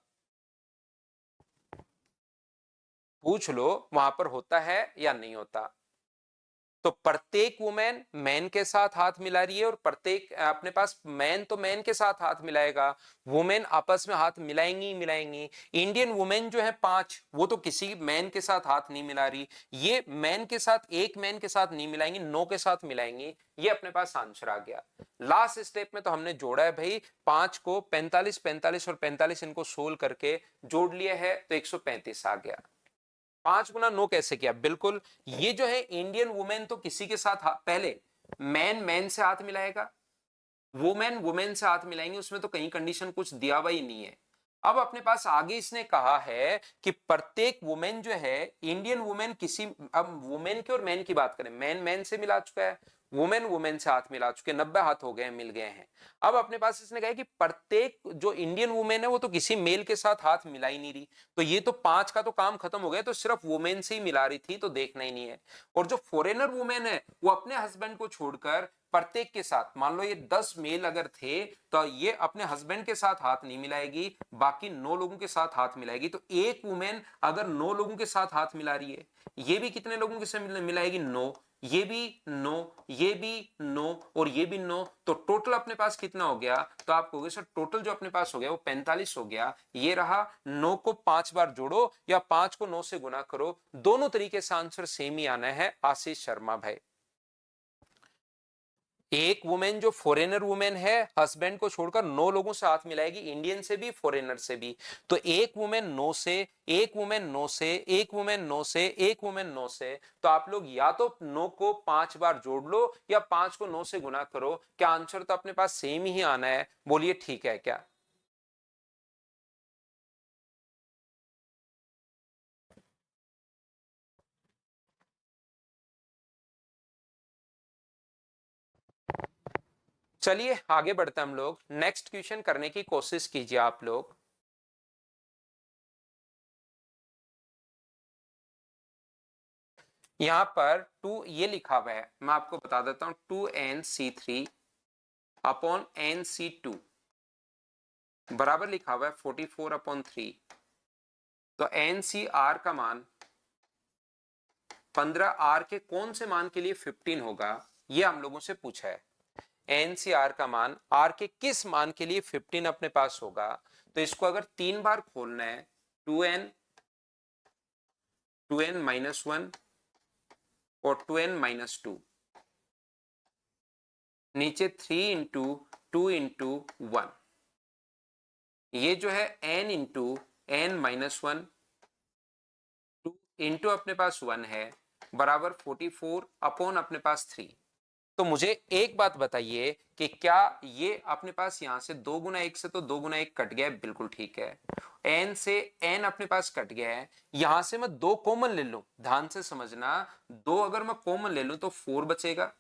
पूछ लो वहां पर होता है या नहीं होता। तो प्रत्येक वुमेन मैन के साथ हाथ मिला रही है और प्रत्येक अपने पास मैन तो मैन के साथ हाथ मिलाएगा, वुमेन आपस में हाथ मिलाएंगी मिलाएंगी। इंडियन वुमेन जो है 5 वो तो किसी मैन के साथ हाथ नहीं मिला रही, ये मैन के साथ एक मैन के साथ नहीं मिलाएंगी, 9 के साथ मिलाएंगी। ये अपने पास आंसर आ गया। लास्ट स्टेप में तो हमने जोड़ा है भाई 5 को, 45 45 और 45 इनको सोल्व करके जोड़ लिया है तो 135 आ गया। 5 गुना 9 कैसे किया? बिल्कुल, ये जो है इंडियन वुमेन तो किसी के साथ पहले मैन मैन से हाथ मिलाएगा, वुमेन वुमेन से हाथ मिलाएंगे, उसमें तो कहीं कंडीशन कुछ दिया हुआ ही नहीं है। अब अपने पास आगे इसने कहा है कि प्रत्येक वुमेन जो है, इंडियन वुमेन किसी, अब वुमेन की और मैन की बात करें, मैन मैन से मिला चुका है, वुमेन वुमेन से हाथ मिला चुके, 90 हाथ हो गए मिल गए हैं। अब अपने पास इसने कहा है कि प्रत्येक जो इंडियन वुमेन है वो तो किसी मेल के साथ हाथ मिला ही नहीं रही, तो ये तो 5 का तो काम खत्म हो गया, तो सिर्फ वुमेन से ही मिला रही थी तो देखना ही नहीं है। और जो फॉरेनर वुमेन है वो अपने हस्बैंड को छोड़कर प्रत्येक के साथ, मान लो ये 10 मेल अगर थे तो ये अपने हस्बैंड के साथ हाथ नहीं मिलाएगी, बाकी 9 लोगों के साथ हाथ मिलाएगी। तो एक वुमेन अगर 9 लोगों के साथ हाथ मिला रही है, ये भी कितने लोगों के साथ मिलाएगी? 9, ये भी 9, ये भी 9 और ये भी 9। तो टोटल अपने पास कितना हो गया? तो आप कहोगे सर टोटल जो अपने पास हो गया वो 45 हो गया। ये रहा, 9 को 5 बार जोड़ो या 5 को 9 से गुना करो, दोनों तरीके से आंसर सेम ही आना है आशीष शर्मा भाई। एक वुमेन जो फॉरेनर वुमेन है, हस्बैंड को छोड़कर 9 लोगों से हाथ मिलाएगी, इंडियन से भी फॉरेनर से भी। तो एक वुमेन 9 से, एक वुमेन 9 से, एक वुमेन 9 से, एक वुमेन 9 से। तो आप लोग या तो 9 को 5 बार जोड़ लो या 5 को 9 से गुना करो, क्या आंसर तो अपने पास सेम ही आना है। बोलिए ठीक है क्या? चलिए आगे बढ़ते हम लोग, नेक्स्ट क्वेश्चन करने की कोशिश कीजिए आप लोग। यहां पर 2 ये लिखा हुआ है, मैं आपको बता देता हूं, 2nc3 अपॉन nc2 बराबर लिखा हुआ है 44/3। तो NCR का मान 15R के कौन से मान के लिए 15 होगा, ये हम लोगों से पूछा है। NCR का मान R के किस मान के लिए 15 अपने पास होगा? तो इसको अगर 3 बार खोलना है, 2n, 2n-1 और 2n-2, नीचे 3 इंटू 2 इंटू 1, ये जो है n इंटू n-1, 2 इंटू अपने पास 1 है, बराबर 44 अपॉन अपने पास 3। तो मुझे एक बात बताइए कि क्या ये अपने पास यहां से 2 गुना 1 से तो 2 गुना 1 कट गया है, बिल्कुल ठीक है। n से n अपने पास कट गया है, यहां से मैं 2 कॉमन ले लूं, ध्यान से समझना, 2 अगर मैं कॉमन ले लूं तो 4 बचेगा,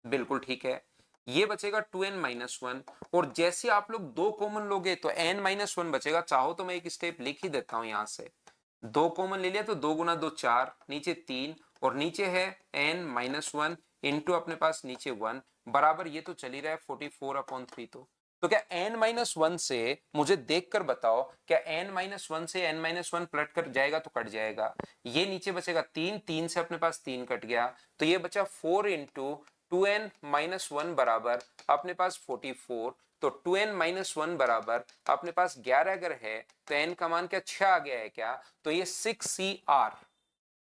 बिल्कुल ठीक है। ये बचेगा 2n-1, और जैसे आप लोग 2 कॉमन लोगे तो n-1 बचेगा। चाहो तो मैं एक स्टेप लिख ही देता हूं, यहां से 2 कॉमन ले लिया तो 2 गुना 2 4, नीचे 3 और नीचे है n-1 इंटू अपने पास नीचे 1, बराबर ये तो चली रहा है 44/3। तो क्या n-1 से मुझे देखकर बताओ, क्या n-1 से n-1 पलट कर जाएगा तो कट जाएगा, ये नीचे बचेगा 3, 3 से अपने पास 3 कट गया, तो ये बचा 4 इंटू 2n-1 बराबर अपने पास 44। तो 2n-1 बराबर अपने पास 11 अगर है तो n का मान क्या 6 आ गया है क्या? तो ये 6CR।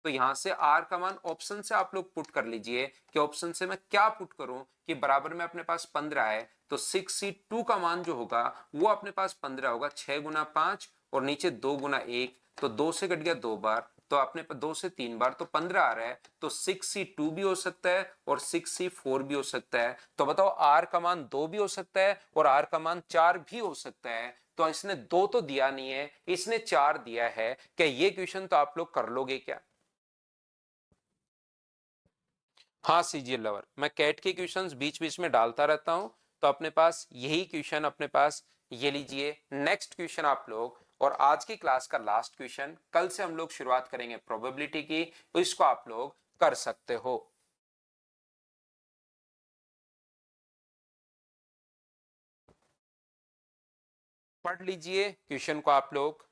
तो यहां से R का मान ऑप्शन से आप लोग पुट कर लीजिए कि ऑप्शन से मैं क्या पुट करूं कि बराबर में अपने पास 15 है, तो 6C2 का मान जो होगा वो अपने पास 15 होगा, 6 गुना 5 और नीचे 2 गुना 1, तो 2 से कट गया 2 बार, तो अपने 2 से 3 बार तो 15 आ रहा है। तो 6C2 भी हो सकता है और 6C4 भी हो सकता है। तो बताओ R का मान 2 भी हो सकता है और R का मान 4 भी हो सकता है। तो इसने 2 तो दिया नहीं है, इसने 4 दिया है। क्या ये क्वेश्चन तो आप लोग कर लोगे क्या? हाँ सीजीएल लवर, मैं कैट के क्वेश्चंस बीच बीच में डालता रहता हूं, तो अपने पास यही क्वेश्चन अपने पास, ये लीजिए नेक्स्ट क्वेश्चन आप लोग। और आज की क्लास का लास्ट क्वेश्चन, कल से हम लोग शुरुआत करेंगे प्रोबेबिलिटी की, तो इसको आप लोग कर सकते हो। पढ़ लीजिए क्वेश्चन को आप लोग।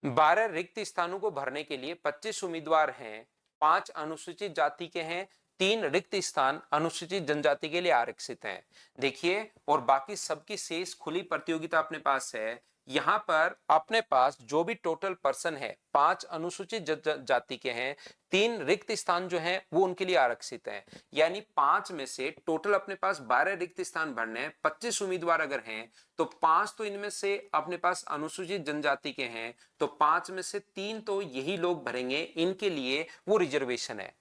12 रिक्त स्थानों को भरने के लिए 25 उम्मीदवार हैं, 5 अनुसूचित जाति के हैं, 3 रिक्त स्थान अनुसूचित जनजाति के लिए आरक्षित हैं। देखिए, और बाकी सबकी शेष खुली प्रतियोगिता अपने पास है। यहां पर अपने पास जो भी टोटल पर्सन है, 5 अनुसूचित जाति के हैं, 3 रिक्त स्थान जो हैं वो उनके लिए आरक्षित हैं। यानी 5 में से टोटल अपने पास 12 रिक्त स्थान भरने हैं, 25 उम्मीदवार अगर हैं तो 5 तो इनमें से अपने पास अनुसूचित जनजाति के हैं, तो 5 में से 3 तो यही लोग भरेंगे, इनके लिए वो रिजर्वेशन है।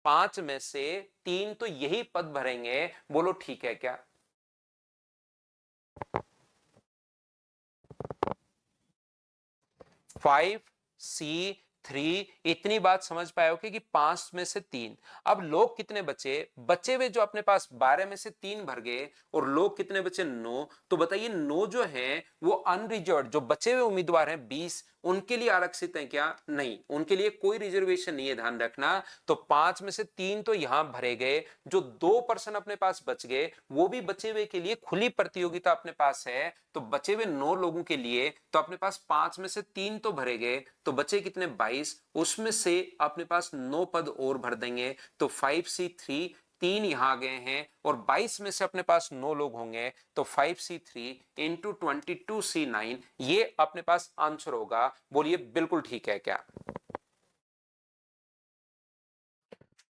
5 में से 3 तो यही पद भरेंगे, बोलो ठीक है क्या? 5C 3, इतनी बात समझ पाए हो कि 5 में से 3। अब लोग कितने बचे? बचे हुए जो अपने पास 12 में से 3 भर गए, और लोग कितने बचे? 9। तो बताइए 9 जो है वो अनरिजर्व, जो बचे हुए उम्मीदवार हैं 20, उनके लिए आरक्षित है क्या? नहीं, उनके लिए कोई रिजर्वेशन नहीं है, ध्यान रखना। तो 5 में से 3 तो यहां भरे गए, जो 2% अपने पास बच गए वो भी बचे हुए के लिए खुली प्रतियोगिता अपने पास है। तो बचे हुए 9 लोगों के लिए तो अपने पास 5 में से 3 तो भरे गए, तो बचे कितने? 22। उसमें से अपने पास 9 पद और भर देंगे, तो 5C3, 3 यहां आ गए हैं, और 22 में से अपने पास 9 लोग होंगे, तो 5C3 इंटू 22C9, ये अपने पास आंसर होगा। बोलिए बिल्कुल ठीक है क्या?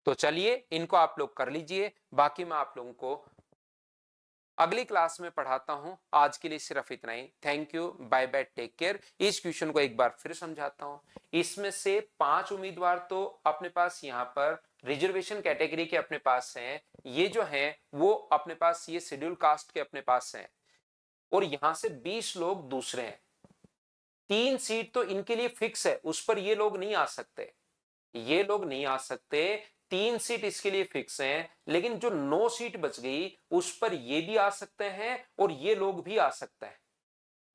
तो चलिए इनको आप लोग कर लीजिए, बाकी मैं आप लोगों को अगली क्लास में पढ़ाता हूं। आज के लिए सिर्फ इतना ही। Thank you, bye bye, take care. इस क्वेश्चन को एक बार फिर समझाता हूं। इसमें से 5 उम्मीदवार तो अपने पास यहां पर रिजर्वेशन कैटेगरी के अपने पास हैं, ये जो हैं वो अपने पास ये शेड्यूल कास्ट के अपने पास हैं, और यहां से 20 लोग दूसरे हैं। 3 सीट तो इनके लिए फिक्स है, उस पर ये लोग नहीं आ सकते, ये लोग नहीं आ सकते। 3 सीट इसके लिए फिक्स हैं, लेकिन जो 9 सीट बच गई उस पर ये भी आ सकते हैं और ये लोग भी आ सकते हैं।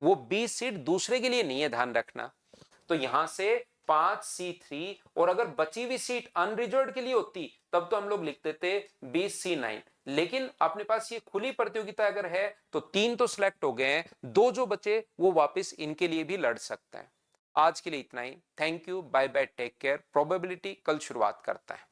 वो 20 सीट दूसरे के लिए नहीं है, ध्यान रखना। तो यहां से 5C3, और अगर बची हुई सीट अनरिजर्व के लिए होती तब तो हम लोग लिख देते 20C9, लेकिन अपने पास ये खुली प्रतियोगिता अगर है तो 3 तो सिलेक्ट हो गए हैं, 2 जो बचे वो वापस इनके लिए भी लड़ सकते हैं। आज के लिए इतना ही। Thank you, bye bye, take care. Probability कल शुरुआत करता है।